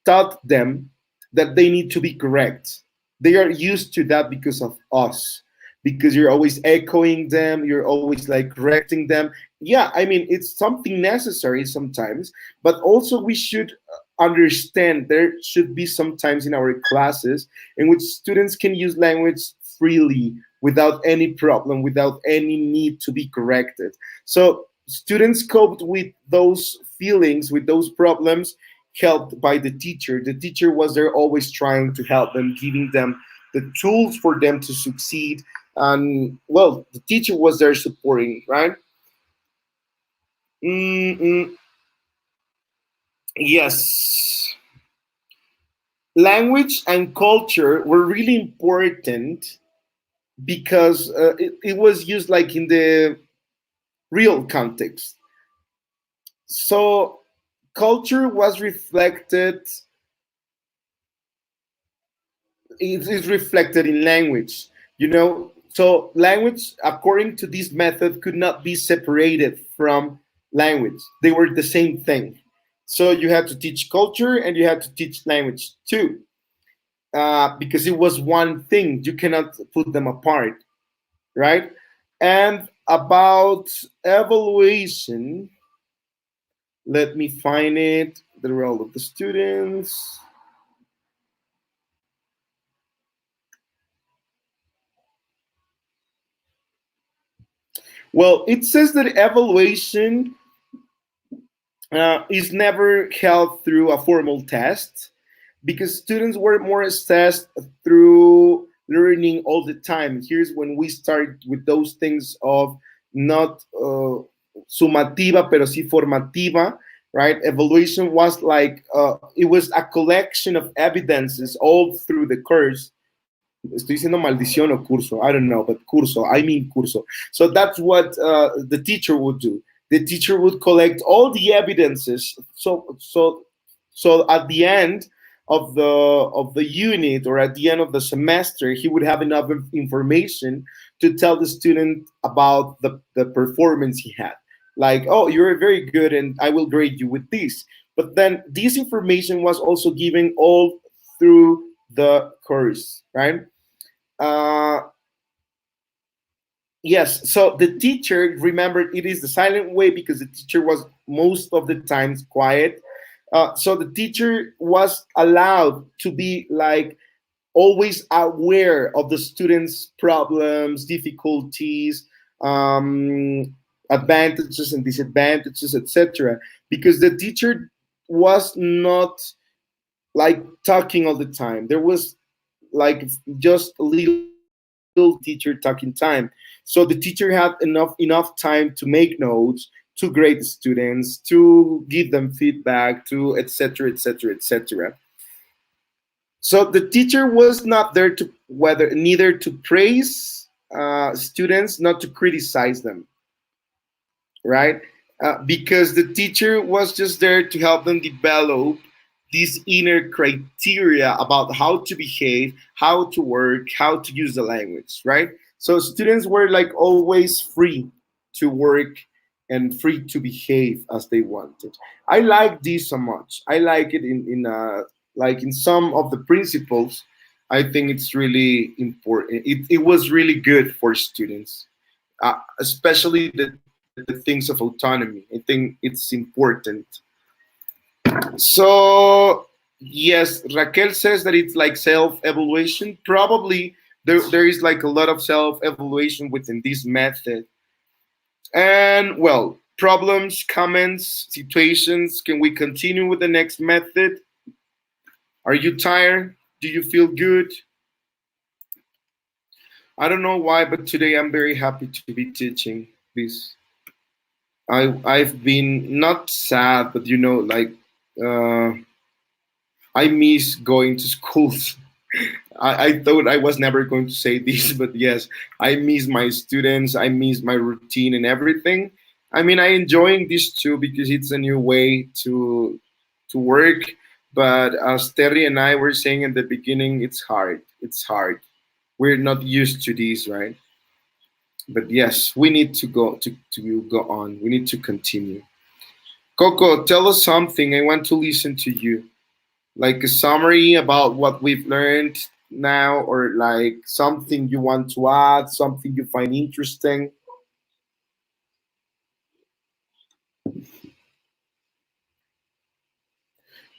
taught them that they need to be correct. They are used to that because of us, because you're always echoing them, you're always like correcting them. Yeah, I mean, it's something necessary sometimes, but also we should understand there should be some times in our classes in which students can use language freely without any problem, without any need to be corrected. So students coped with those feelings, with those problems, helped by the teacher. The teacher was there always trying to help them, giving them the tools for them to succeed. And well, the teacher was there supporting, right? Mm-mm. Yes. Language and culture were really important because it was used like in the real context. So culture was reflected, it is reflected in language, you know. So language, according to this method, could not be separated from language. They were the same thing. So you had to teach culture and you had to teach language too, because it was one thing. You cannot put them apart, right? And about evaluation, let me find it, the role of the students. Well, it says that evaluation is never held through a formal test because students were more assessed through learning all the time. Here's when we start with those things of not sumativa, pero sí formativa, right? Evaluation was like, it was a collection of evidences all through the course. Estoy diciendo maldición o curso, I don't know, but curso, I mean curso. So that's what the teacher would do. The teacher would collect all the evidences. So at the end of the unit or at the end of the semester, he would have enough information to tell the student about the performance he had. Like, oh, you're very good, and I will grade you with this. But then this information was also given all through the course, right? Yes, so the teacher, remember, it is the silent way because the teacher was most of the times quiet. So the teacher was allowed to be like always aware of the students' problems, difficulties, advantages and disadvantages, etc. Because the teacher was not like talking all the time. There was like just a little teacher talking time. So the teacher had enough time to make notes, to grade the students, to give them feedback, to etc. etc. etc. So the teacher was not there to neither to praise students, not to criticize them, right? Because the teacher was just there to help them develop these inner criteria about how to behave, how to work, how to use the language, right? So students were like always free to work and free to behave as they wanted. I like this so much. I like it in like in some of the principles. I think it's really important. It was really good for students, especially the things of autonomy. I think it's important. So yes, Raquel says that it's like self-evaluation. Probably there is like a lot of self-evaluation within this method. And well, problems, comments, situations. Can we continue with the next method? Are you tired? Do you feel good? I don't know why, but today I'm very happy to be teaching this. I've been not sad, but like I miss going to schools. I thought I was never going to say this, but yes, I miss my students. I miss my routine and everything. I mean, I enjoying this too because it's a new way to work. But as Terry and I were saying in the beginning, it's hard. It's hard. We're not used to this, right? But yes, we need to go on. We need to continue. Coco, tell us something. I want to listen to you. Like a summary about what we've learned now, or like something you want to add, something you find interesting.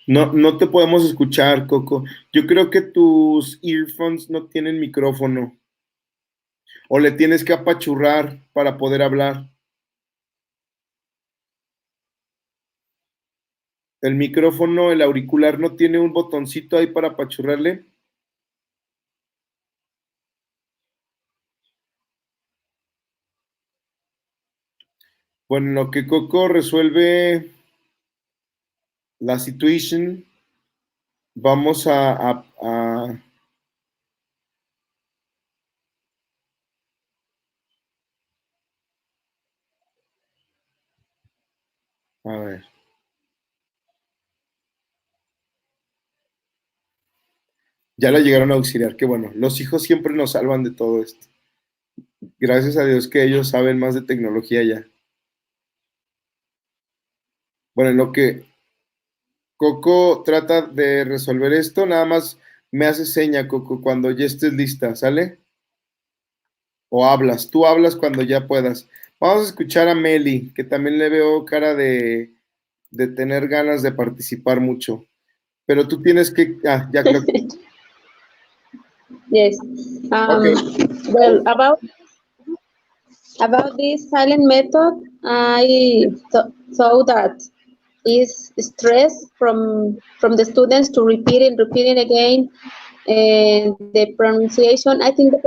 No, no te podemos escuchar, Coco. Yo creo que tus earphones no tienen micrófono. O le tienes que apachurrar para poder hablar. El micrófono, el auricular no tiene un botoncito ahí para apachurrarle. Bueno, en lo que Coco resuelve la situación, vamos a ver. Ya la llegaron a auxiliar, qué bueno. Los hijos siempre nos salvan de todo esto. Gracias a Dios que ellos saben más de tecnología ya. Bueno, en lo que Coco trata de resolver esto, nada más me hace seña, Coco, cuando ya estés lista, ¿sale? O hablas, tú hablas cuando ya puedas. Vamos a escuchar a Meli, que también le veo cara de tener ganas de participar mucho. Pero tú tienes que, ya creo que, Yes. ok. Well, about this silent method, I thought that is stress from the students to repeat it again, and the pronunciation. I think the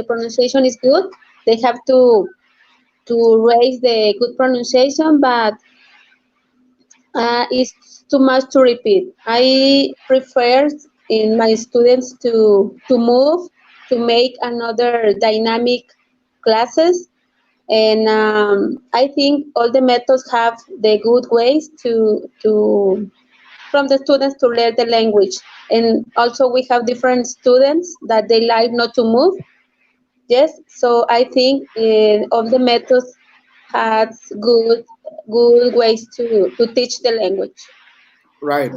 pronunciation is good. They have to raise the good pronunciation, but it's too much to repeat. I prefer in my students to move, to make another dynamic classes, and I think all the methods have the good ways to from the students to learn the language. And also we have different students that they like not to move. Yes, so I think all the methods has good ways to teach the language. Right.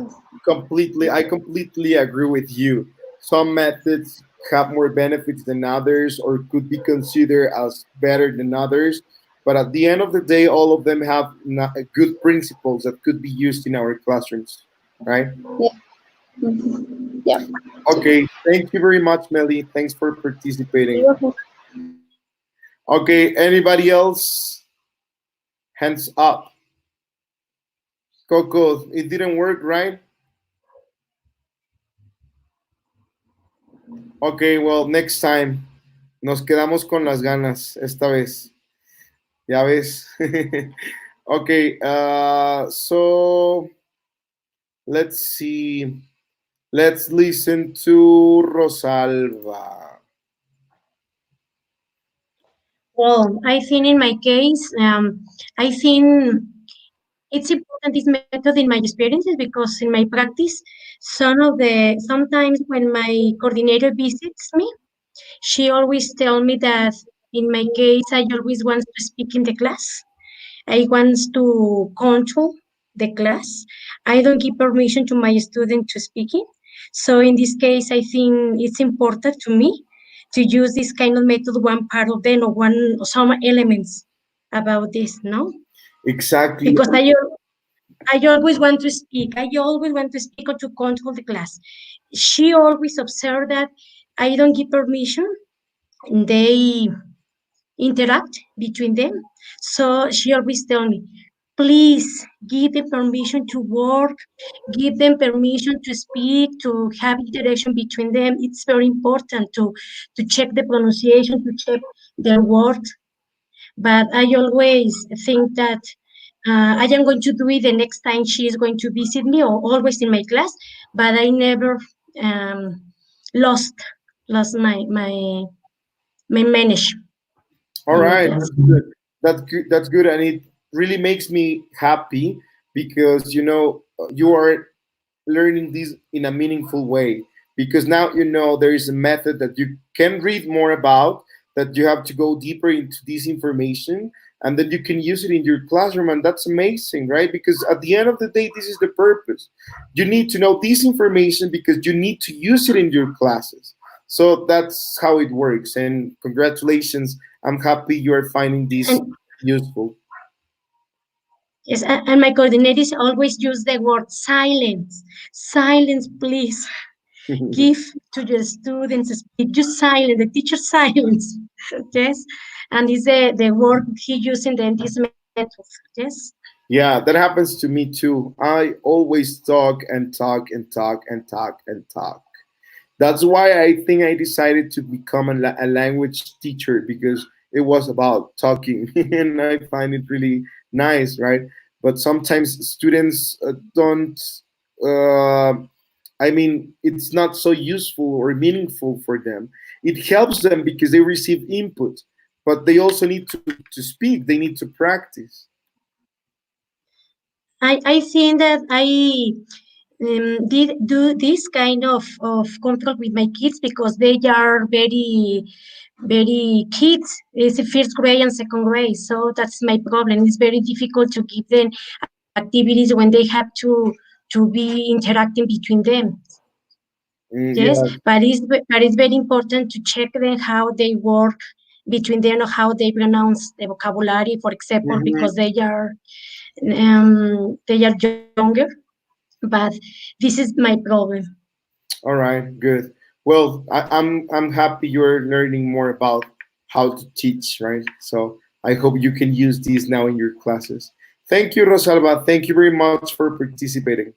I completely agree with you. Some methods have more benefits than others or could be considered as better than others. But at the end of the day, all of them have good principles that could be used in our classrooms, right? Yeah. Mhm. Yeah. Okay, thank you very much, Melly. Thanks for participating. You're welcome. Okay, anybody else? Hands up. Coco, it didn't work, right? Okay, well, next time. Nos quedamos con las ganas esta vez. Ya ves. Okay, so let's see. Let's listen to Rosalba. Well, I think in my case, I think it's important this method in my experiences because in my practice, sometimes when my coordinator visits me, she always tell me that in my case, I always want to speak in the class. I want to control the class. I don't give permission to my student to speak it. So in this case, I think it's important to me to use this kind of method, one part of them or some elements about this, no? Exactly. Because I always want to speak. I always want to speak or to control the class. She always observed that I don't give permission. They interact between them. So she always tell me, please give them permission to work, give them permission to speak, to have interaction between them. It's very important to check the pronunciation, to check their words. But I always think that I am going to do it the next time she is going to visit me, or always in my class. But I never um, lost lost my manage All in my right, class. that's good. That's good. That's good, and it really makes me happy because you are learning this in a meaningful way. Because now there is a method that you can read more about, that you have to go deeper into this information, and then you can use it in your classroom, and that's amazing, right? Because at the end of the day, this is the purpose. You need to know this information because you need to use it in your classes. So that's how it works. And congratulations. I'm happy you are finding this And useful. yes, and my coordinators always use the word silence. Silence, please. Give to your students speak. Just silence. The teacher silence. Yes, and is the word he using in this method. Yes. Yeah, that happens to me too. I always talk and talk and talk and talk and talk. That's why I think I decided to become a language teacher because it was about talking, and I find it really nice, right? But sometimes students don't. Uh, I mean, it's not so useful or meaningful for them. It helps them because they receive input, but they also need to speak. They need to practice. I think that I did do this kind of control with my kids because they are very kids. It's the first grade and second grade, so that's my problem. It's very difficult to give them activities when they have to be interacting between them. Mm, Yes, yeah. but it's very important to check them how they work between them of how they pronounce the vocabulary, for example, Mhm. because they are younger. But this is my problem. All right, good. Well, I'm happy you're learning more about how to teach, right? So I hope you can use these now in your classes. Thank you, Rosalba. Thank you very much for participating.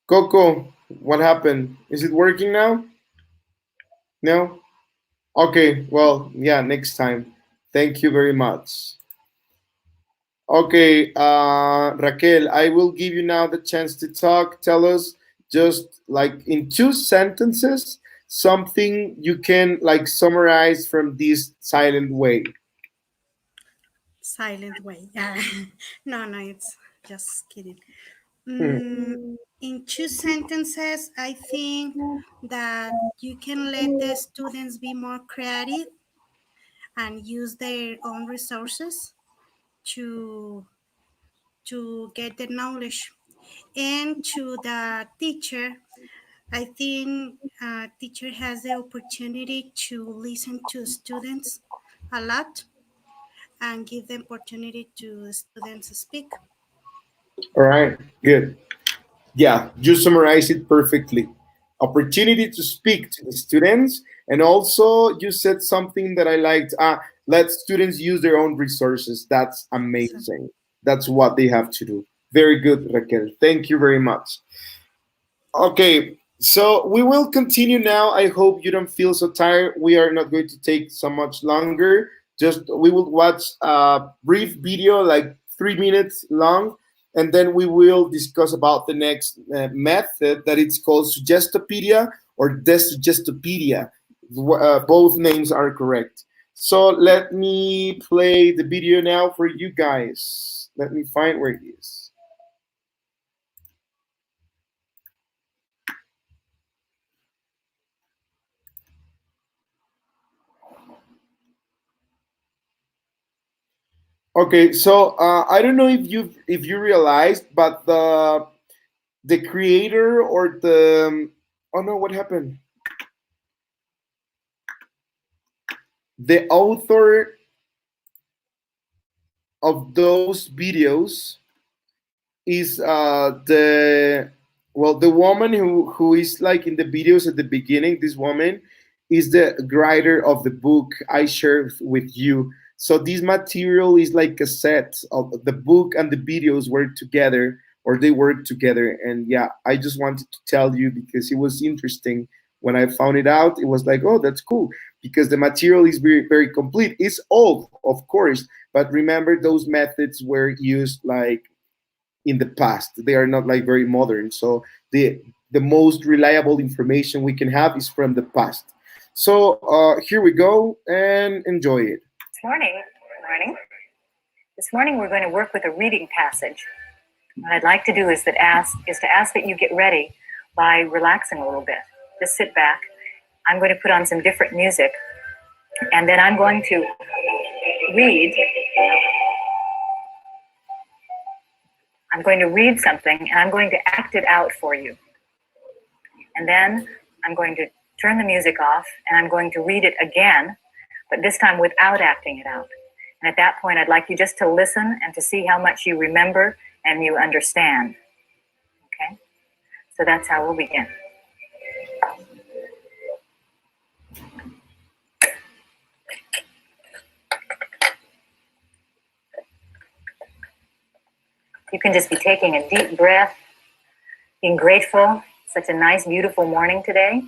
Coco, what happened? Is it working now? No? Okay, well, yeah, next time. Thank you very much. Okay, Raquel, I will give you now the chance to talk. Tell us just like in 2 sentences something you can like summarize from this silent way. Silent way. No, no, it's just kidding. Hmm. In 2 sentences, I think that you can let the students be more creative and use their own resources to get the knowledge. And to the teacher, I think teacher has the opportunity to listen to students a lot and give the opportunity to students speak. All right, good. Yeah, you summarize it perfectly. Opportunity to speak to the students, and also you said something that I liked. Let students use their own resources. That's So, amazing. That's what they have to do. Very good, Raquel. Thank you very much. Okay, so we will continue now. I hope you don't feel so tired. We are not going to take so much longer. Just we will watch a brief video, like 3 minutes long, and then we will discuss about the next method that it's called Suggestopedia or Desuggestopedia. Both names are correct. So let me play the video now for you guys. Let me find where it is. Okay, so I don't know if you realized, but the creator or the oh no, what happened? The author of those videos is the well the woman who is like in the videos at the beginning. This woman is the writer of the book I shared with you. So this material is like a set of the book and the videos work together or they work together. And yeah, I just wanted to tell you because it was interesting when I found it out. It was like, oh, that's cool because the material is very very complete. It's old, of course, but remember those methods were used like in the past. They are not like very modern. So the most reliable information we can have is from the past. So here we go and enjoy it. This morning, This morning we're going to work with a reading passage. What I'd like to do is to ask that you get ready by relaxing a little bit. Just sit back. I'm going to put on some different music, and then I'm going to read. I'm going to read something, and I'm going to act it out for you. And then I'm going to turn the music off, and I'm going to read it again, but this time without acting it out. And at that point, I'd like you just to listen and to see how much you remember and you understand. Okay? So that's how we'll begin. You can just be taking a deep breath, being grateful. Such a nice, beautiful morning today.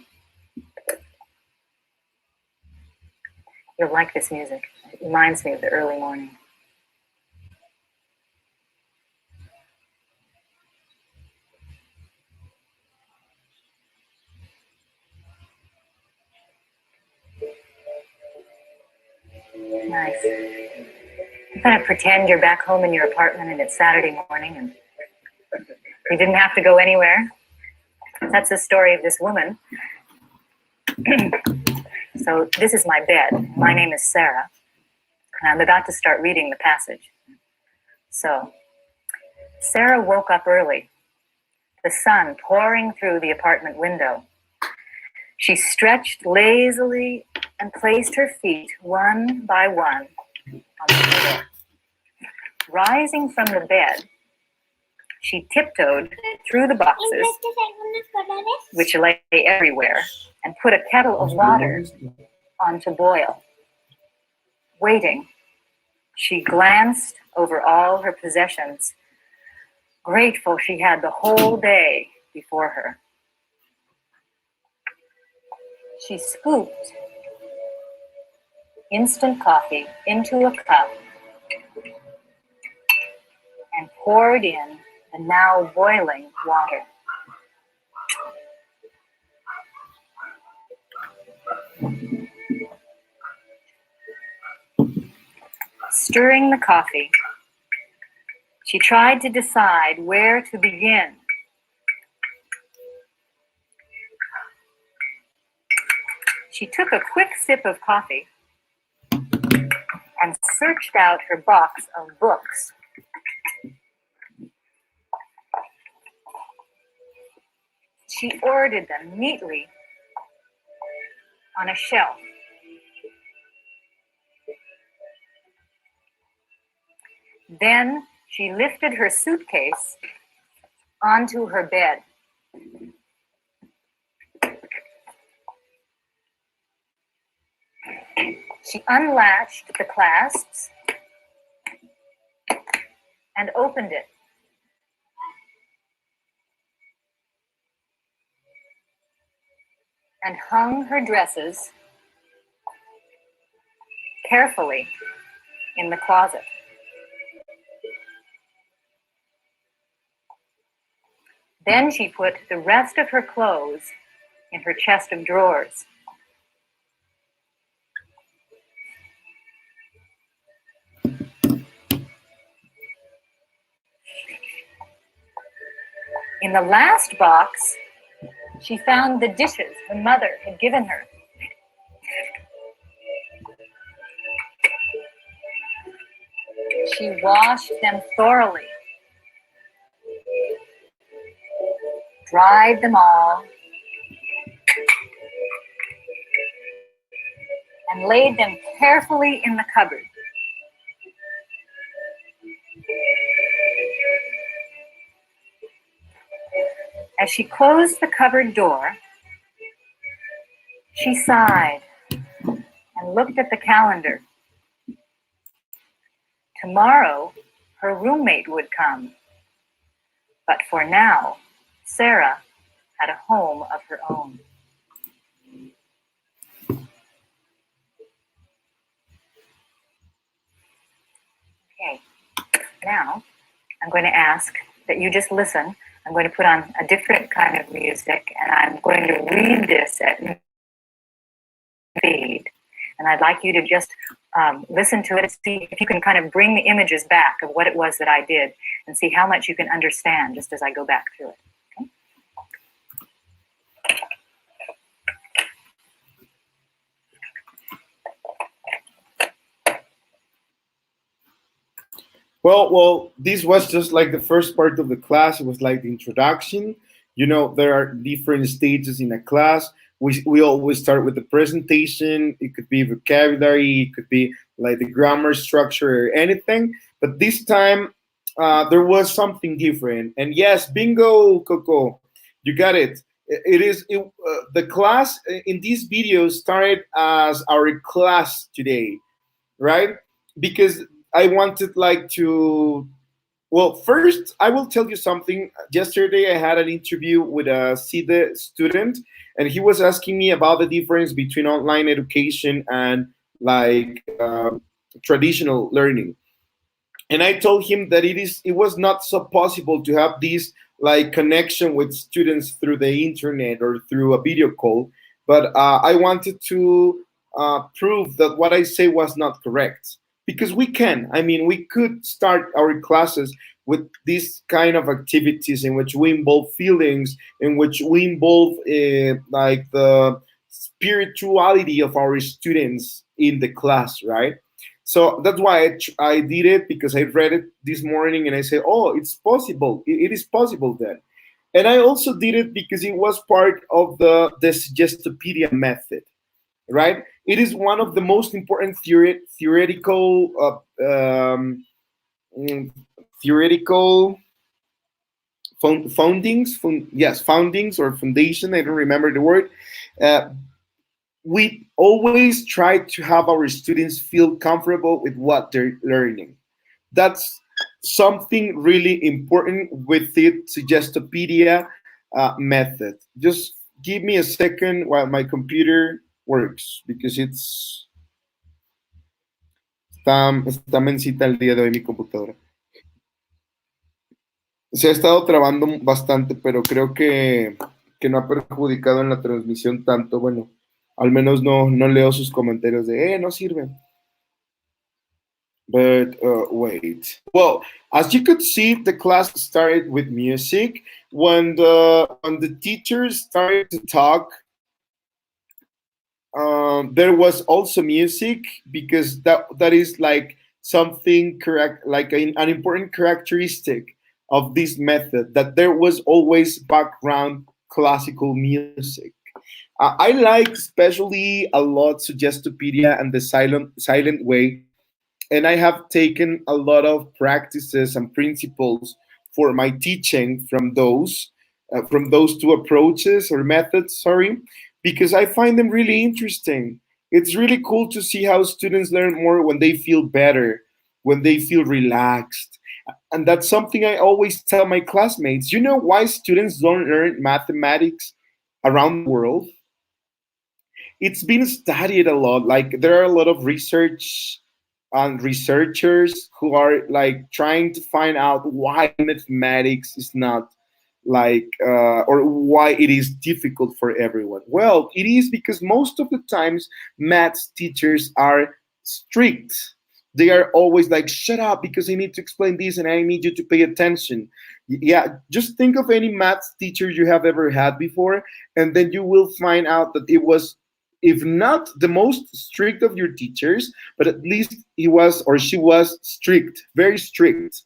You'll like this music. It reminds me of the early morning. Nice. You kind of pretend you're back home in your apartment and it's Saturday morning and you didn't have to go anywhere. That's the story of this woman. So this is my bed. My name is Sarah, and I'm about to start reading the passage. So, Sarah woke up early, the sun pouring through the apartment window. She stretched lazily and placed her feet one by one on the floor. Rising from the bed, she tiptoed through the boxes, which lay everywhere, and put a kettle of water on to boil. Waiting, she glanced over all her possessions, grateful she had the whole day before her. She scooped instant coffee into a cup and poured in the now boiling water. Stirring the coffee, she tried to decide where to begin. She took a quick sip of coffee and searched out her box of books. She ordered them neatly on a shelf. Then she lifted her suitcase onto her bed. She unlatched the clasps and opened it. And hung her dresses carefully in the closet. Then she put the rest of her clothes in her chest of drawers. In the last box, she found the dishes her mother had given her. She washed them thoroughly, dried them all, and laid them carefully in the cupboard. As she closed the cupboard door, she sighed and looked at the calendar. Tomorrow, her roommate would come. But for now, Sarah had a home of her own. Okay, now I'm going to ask that you just listen. I'm going to put on a different kind of music, and I'm going to read this at speed. And I'd like you to just listen to it and see if you can kind of bring the images back of what it was that I did and see how much you can understand just as I go back through it. Well, this was just like the first part of the class. It was like the introduction. You know, there are different stages in a class. We always start with the presentation. It could be vocabulary. It could be like the grammar structure or anything. But this time, there was something different. And yes, bingo, Coco, you got it. The class in this video started as our class today, right? Because I wanted like to, well, first I will tell you something. Yesterday I had an interview with a CIDE student, and he was asking me about the difference between online education and like traditional learning. And I told him that it was not so possible to have this like connection with students through the internet or through a video call, but I wanted to prove that what I say was not correct. Because we can. I mean, we could start our classes with these kind of activities in which we involve feelings, in which we involve like the spirituality of our students in the class, right? So that's why I did it, because I read it this morning and I said, oh, it's possible. It is possible then. And I also did it because it was part of the Suggestopedia method, right? It is one of the most important theoretical mm, theoretical foundings or foundation. I don't remember the word. Uh, we always try to have our students feel comfortable with what they're learning. That's something really important with the Suggestopedia method. Just give me a second while my computer works because está mencita el día de hoy mi computadora. Se ha estado trabando bastante, pero creo que no ha perjudicado en la transmisión tanto. Bueno, al menos no leo sus comentarios de, no sirve. But wait. Well, as you could see, the class started with music. When the teachers started to talk, there was also music because that is like something correct, like an important characteristic of this method. That there was always background classical music. I like especially a lot Suggestopedia and the silent way, and I have taken a lot of practices and principles for my teaching from those two approaches or methods. Sorry, because I find them really interesting. It's really cool to see how students learn more when they feel better, when they feel relaxed. And that's something I always tell my classmates. You know why students don't learn mathematics around the world? It's been studied a lot. Like there are a lot of research and researchers who are like trying to find out why mathematics is not like or why it is difficult for everyone. Well, it is because most of the times maths teachers are strict. They are always like, shut up because I need to explain this and I need you to pay attention. Yeah, just think of any maths teacher you have ever had before, and then you will find out that it was, if not the most strict of your teachers, but at least he was or she was strict, very strict.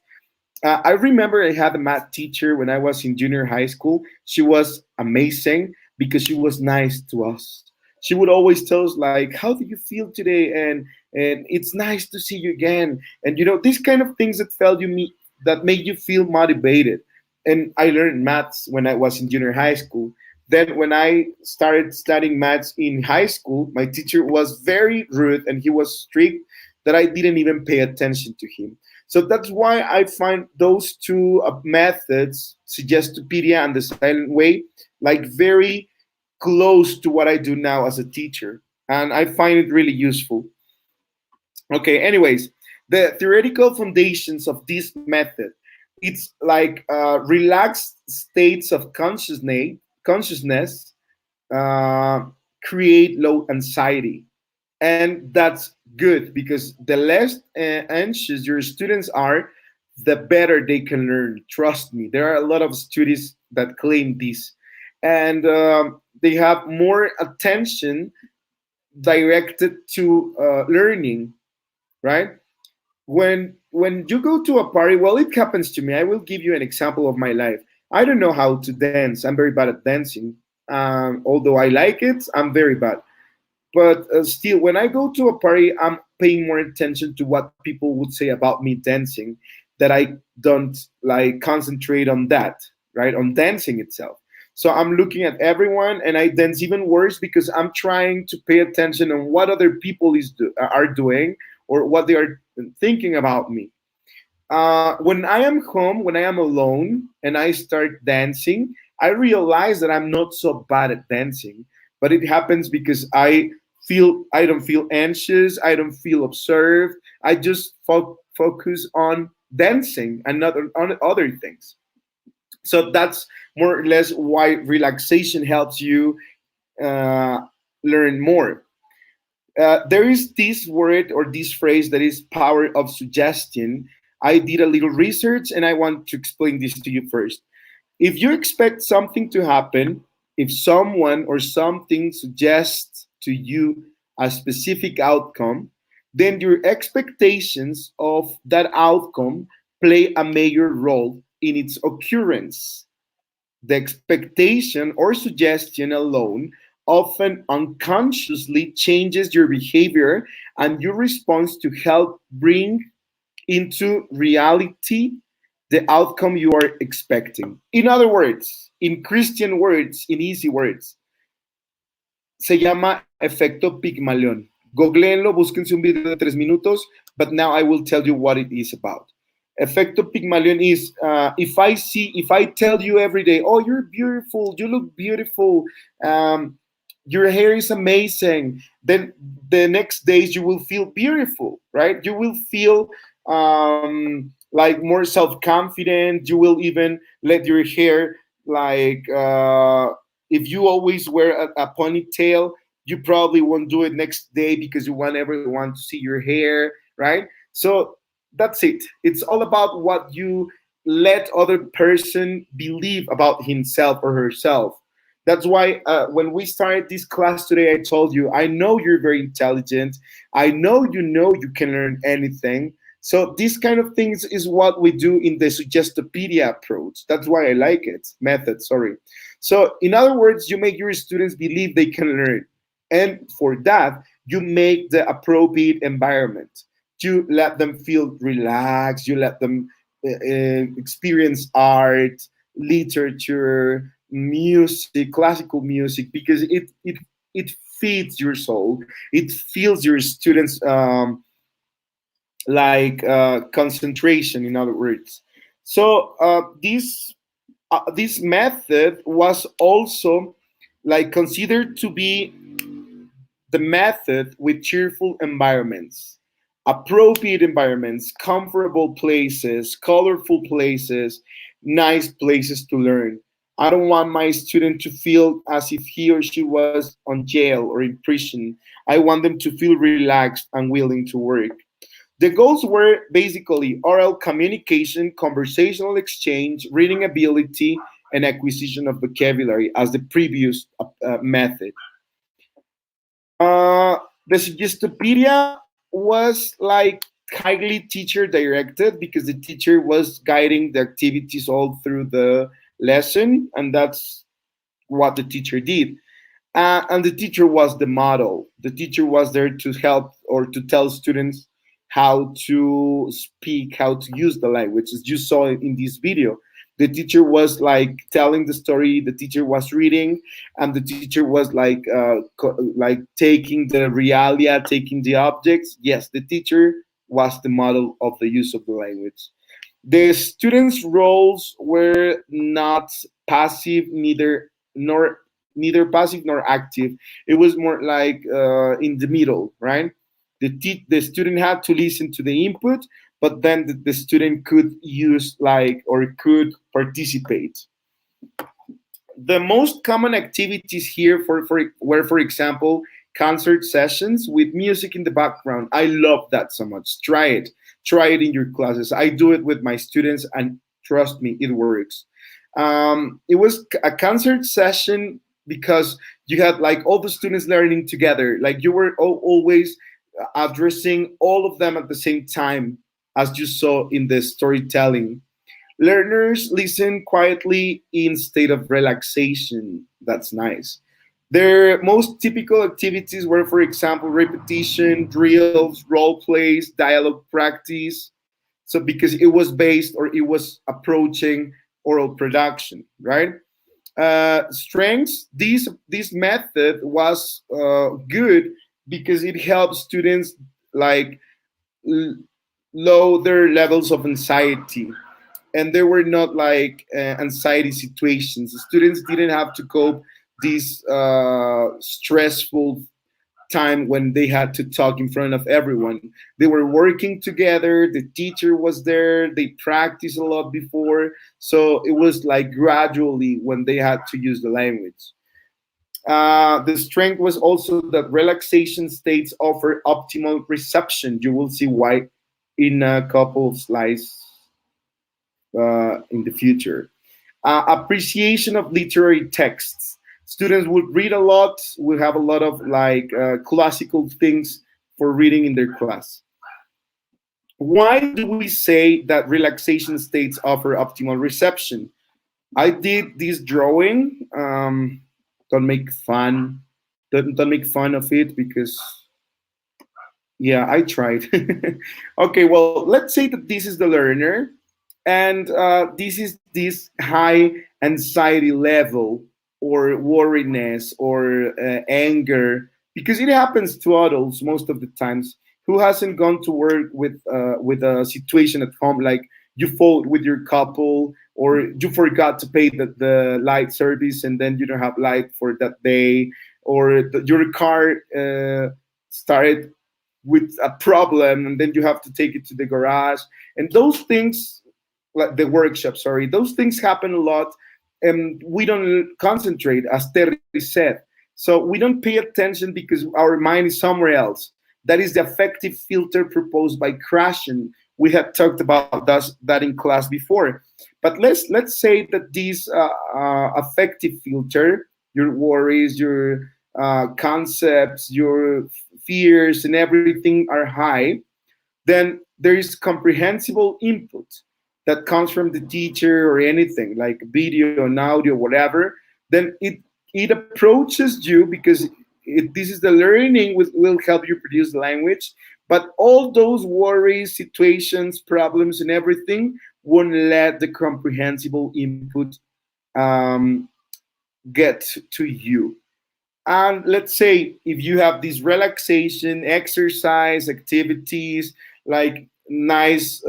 I remember I had a math teacher when I was in junior high school. She was amazing because she was nice to us. She would always tell us like, "How do you feel today?" And it's nice to see you again. And these kind of things that felt you me that made you feel motivated. And I learned maths when I was in junior high school. Then when I started studying maths in high school, my teacher was very rude and he was strict that I didn't even pay attention to him. So that's why I find those two methods, Suggestopedia and the silent way, like very close to what I do now as a teacher. And I find it really useful. Okay, anyways, the theoretical foundations of this method, it's like relaxed states of consciousness uh, create low anxiety. And that's good because the less anxious your students are, the better they can learn. Trust me, there are a lot of studies that claim this. And they have more attention directed to learning, right? When you go to a party, well, it happens to me. I will give you an example of my life. I don't know how to dance. I'm very bad at dancing. Although I like it, I'm very bad. But still, when I go to a party, I'm paying more attention to what people would say about me dancing, that I don't like concentrate on that, right? On dancing itself. So I'm looking at everyone, and I dance even worse because I'm trying to pay attention on what other people are doing or what they are thinking about me. When I am home, when I am alone, and I start dancing, I realize that I'm not so bad at dancing, but it happens because I don't feel anxious, I don't feel observed. I just focus on dancing and not on other things. So that's more or less why relaxation helps you uh, learn more. There is this word or this phrase that is power of suggestion. I did a little research and I want to explain this to you first. If you expect something to happen, if someone or something suggests to you a specific outcome, then your expectations of that outcome play a major role in its occurrence. The expectation or suggestion alone often unconsciously changes your behavior and your response to help bring into reality the outcome you are expecting. In other words, in Christian words, in easy words, se llama efecto Pygmalion. Googleenlo, búsquense un video de 3 minutos, but now I will tell you what it is about. Efecto Pygmalion is if I tell you every day, oh, you're beautiful, you look beautiful, your hair is amazing, then the next days you will feel beautiful, right? You will feel like more self-confident. You will even let your hair like if you always wear a ponytail, you probably won't do it next day because you won't ever want to see your hair, right? So that's it. It's all about what you let other person believe about himself or herself. That's why when we started this class today, I told you, I know you're very intelligent. I know you can learn anything. So these kind of things is what we do in the Suggestopedia approach. That's why I like it. Method, sorry. So in other words, you make your students believe they can learn. And for that, you make the appropriate environment. You let them feel relaxed. You let them experience art, literature, music, classical music, because it feeds your soul. It fills your students' concentration. In other words, so this method was also like considered to be the method with cheerful environments, appropriate environments, comfortable places, colorful places, nice places to learn. I don't want my student to feel as if he or she was on jail or in prison. I want them to feel relaxed and willing to work. The goals were basically oral communication, conversational exchange, reading ability, and acquisition of vocabulary as the previous method. The Suggestopedia was like highly teacher directed because the teacher was guiding the activities all through the lesson, and that's what the teacher did. And the teacher was the model. The teacher was there to help or to tell students how to speak, how to use the language, as you saw in this video. The teacher was like telling the story, the teacher was reading, and the teacher was like taking the realia, taking the objects. Yes, the teacher was the model of the use of the language. The students' roles were not passive, neither passive nor active. It was more like in the middle, right? The student had to listen to the input, but then the student could use like or could participate. The most common activities here were, for example, concert sessions with music in the background. I love that so much. Try it in your classes. I do it with my students, and trust me, it works. It was a concert session because you had like all the students learning together. Like you were always addressing all of them at the same time, as you saw in the storytelling. Learners listen quietly in state of relaxation. That's nice. Their most typical activities were, for example, repetition, drills, role plays, dialogue practice. So because it was based or it was approaching oral production, right? Strengths. This method was good because it helps students like low their levels of anxiety, and there were not like anxiety situations. The students didn't have to cope this stressful time when they had to talk in front of everyone. They were working together, the teacher was there, they practiced a lot before, so it was like gradually when they had to use the language. The strength was also that relaxation states offer optimal reception. You will see why in a couple of slides in the future. Appreciation of literary texts. Students would read a lot, would have a lot of like classical things for reading in their class. Why do we say that relaxation states offer optimal reception? I did this drawing. Don't make fun. Don't make fun of it because yeah, I tried. Okay, well, let's say that this is the learner, and this is this high anxiety level or worriness or anger, because it happens to adults most of the times. Who hasn't gone to work with a situation at home, like you fought with your couple, or you forgot to pay the light service and then you don't have light for that day, or your car started with a problem and then you have to take it to the garage, and those things, like the workshop, sorry, those things happen a lot, and we don't concentrate, as Terry said. So we don't pay attention because our mind is somewhere else. That is the affective filter proposed by Krashen. We had talked about that in class before. But let's say that this affective filter, your worries, your concepts, your fears, and everything are high, then there is comprehensible input that comes from the teacher or anything like video and audio, whatever. Then it approaches you because this is the learning will help you produce the language. But all those worries, situations, problems, and everything won't let the comprehensible input um, get to you. And let's say if you have these relaxation, exercise activities, like nice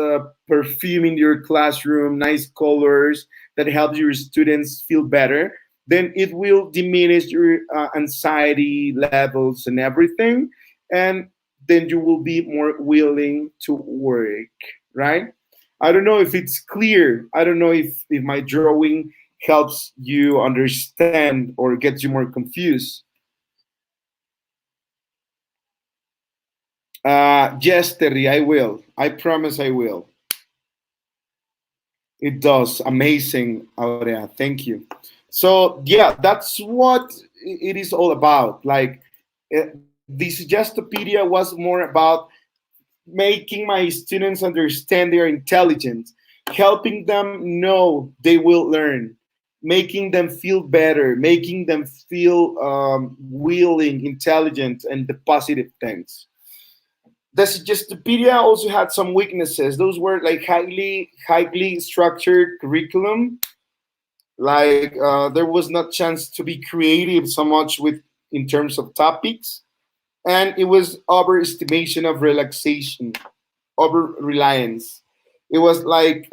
perfume in your classroom, nice colors that help your students feel better, then it will diminish your anxiety levels and everything. And then you will be more willing to work, right? I don't know if it's clear. I don't know if my drawing helps you understand or gets you more confused. Yes, Terry, I will. I promise I will. It does. Amazing, Aurea. Thank you. So, yeah, that's what it is all about. Like, the Suggestopedia was more about making my students understand they are intelligent, helping them know they will learn, making them feel better, making them feel willing, intelligent, and the positive things. The Suggestopedia also had some weaknesses. Those were like highly structured curriculum. Like there was not chance to be creative so much with in terms of topics, and it was overestimation of relaxation, over reliance. It was like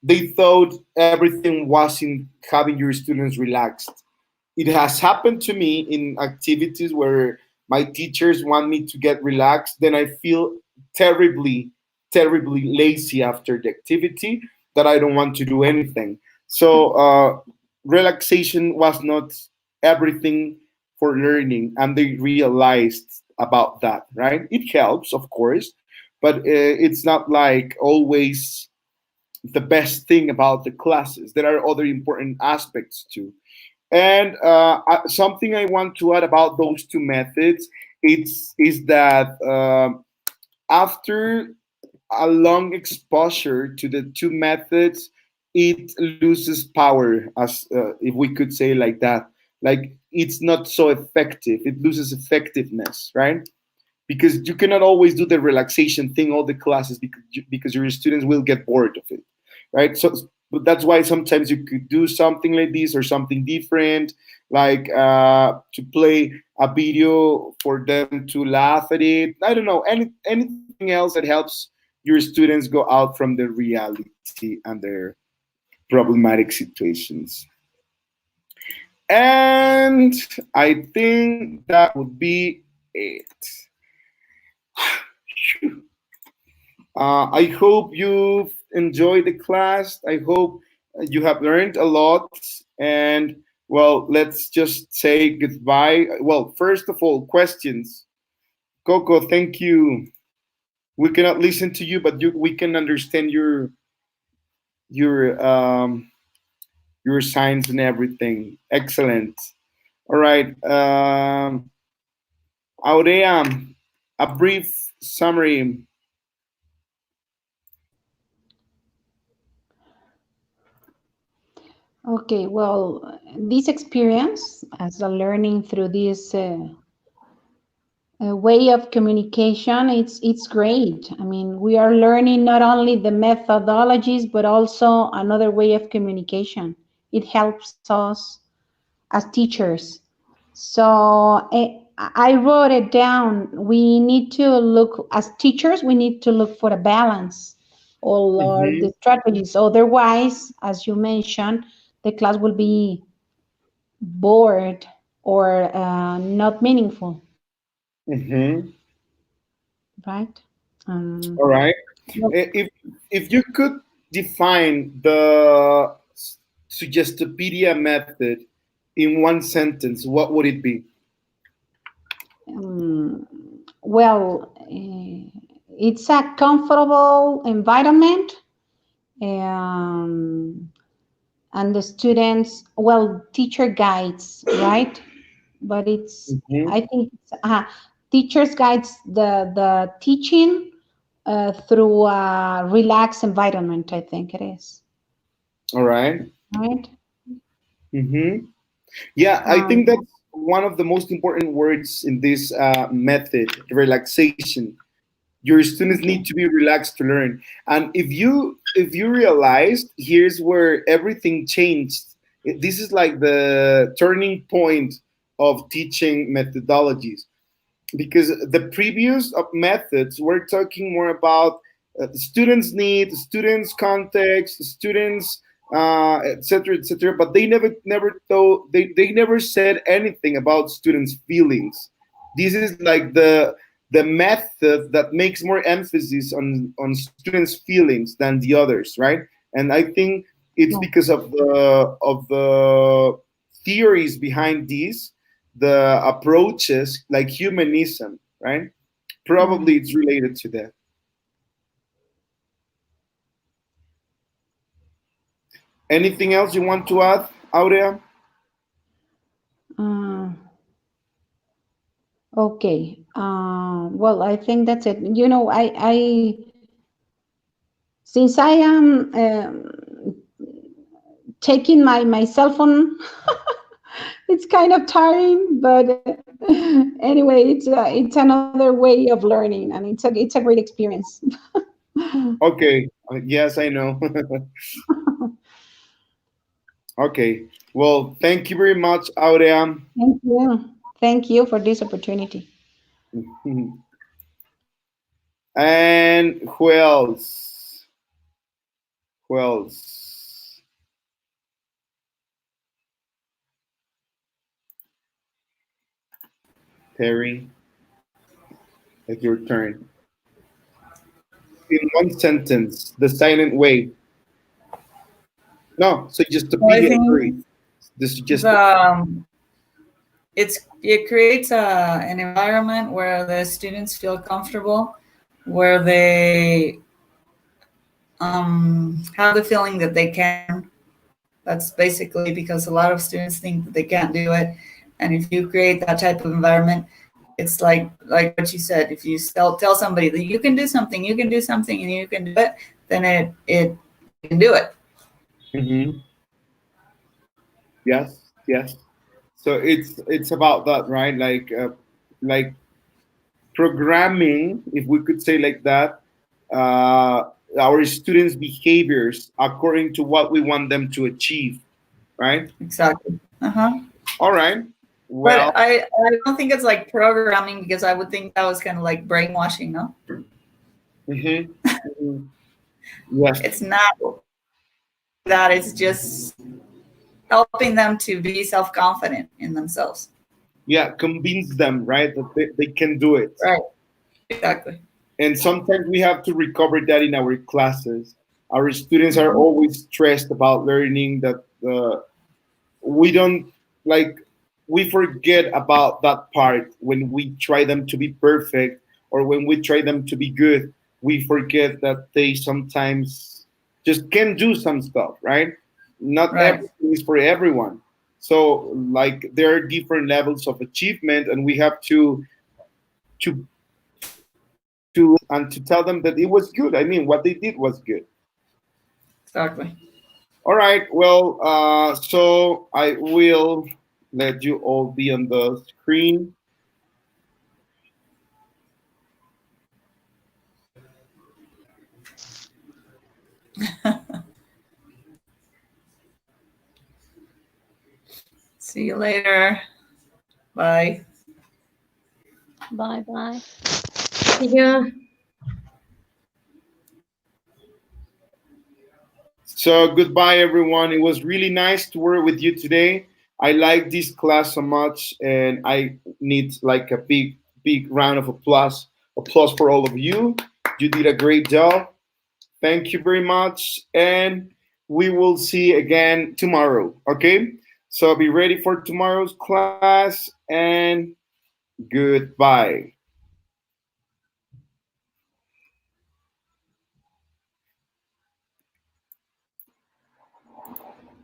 they thought everything was in having your students relaxed. It has happened to me in activities where my teachers want me to get relaxed, then I feel terribly lazy after the activity, that I don't want to do anything. So relaxation was not everything for learning, and they realized about that, right? It helps, of course, but it's not like always the best thing about the classes. There are other important aspects too. And something I want to add about those two methods is that after a long exposure to the two methods, it loses power, as if we could say like that. Like it's not so effective. It loses effectiveness, right? Because you cannot always do the relaxation thing all the classes because your students will get bored of it, right? So but that's why sometimes you could do something like this or something different, like to play a video for them to laugh at it. I don't know, anything else that helps your students go out from the reality and their problematic situations. And I think that would be it. I hope you've enjoyed the class. I hope you have learned a lot. And well, let's just say goodbye. Well, first of all, questions. Coco, thank you. We cannot listen to you, but we can understand your your signs and everything. Excellent. All right. Aurea, a brief summary. Okay, well, this experience as a learning through this way of communication, it's great. I mean, we are learning not only the methodologies, but also another way of communication. It helps us as teachers. So I wrote it down. We need to look, as teachers, we need to look for a balance all Mm-hmm. the strategies. Otherwise, as you mentioned, the class will be bored or not meaningful, Mm-hmm. right? Um, All right. If you could define the Suggestopedia method in one sentence, what would it be? um, well, it's a comfortable environment, um, and the students, well, teacher guides, right? But it's, Mm-hmm. I think it's, teachers guides the teaching through a relaxed environment, I think it is, All right. right? Mm-hmm. Yeah, I think Um, that's one of the most important words in this method, relaxation. Your students okay. need to be relaxed to learn. And if you realized, here's where everything changed. This is like the turning point of teaching methodologies, because the previous methods were talking more about the students' need, the students' context, the students, etc., etc. But they never thought they never said anything about students' feelings. This is like the method that makes more emphasis on students' feelings than the others, right? And I think it's because of the theories behind these, the approaches like humanism, right? Mm. Probably it's related to that. Anything else you want to add, Aurea? Uh, okay. Well, I think that's it. You know, since I am taking my cell phone, it's kind of tiring, but anyway, it's another way of learning, and it's a great experience. Okay. Yes, I know. Okay. Well, thank you very much, Aurea. Thank you. Thank you for this opportunity. And who else? Who else? Terry, it's your turn. In one sentence, the silent way. No, so just Well, I Wikipedia think agree. This is just the it creates an environment where the students feel comfortable, where they have the feeling that they can. That's basically because a lot of students think that they can't do it, and if you create that type of environment, it's like what you said. If you tell somebody that you can do something, you can do something, and you can do it, then it they can do it. Mhm. Yes, yes. So it's about that, right? Like programming, if we could say like that, our students' behaviors according to what we want them to achieve, right? Exactly. Uh-huh. All right. But Well, I don't think it's like programming because I would think that was kind of like brainwashing, no? mhm, mhm. Yes, It's not that, it's just helping them to be self-confident in themselves. yeah, convince them, right, that they can do it. Right. Exactly. And sometimes we have to recover that in our classes. Our students are Mhm. always stressed about learning that we don't like we forget about that part when we try them to be perfect or when we try them to be good. We forget that they sometimes just can't do some stuff, right? Not Right. everything is for everyone. So like there are different levels of achievement, and we have to and to tell them that it was good. I mean, what they did was good. Exactly. All right. Well, so I will let you all be on the screen. See you later. Bye. Bye bye. Yeah. So goodbye, everyone. It was really nice to work with you today. I like this class so much, and I need like a big round of applause. Applause for all of you. You did a great job. Thank you very much, and we will see again tomorrow. Okay. So be ready for tomorrow's class, and goodbye.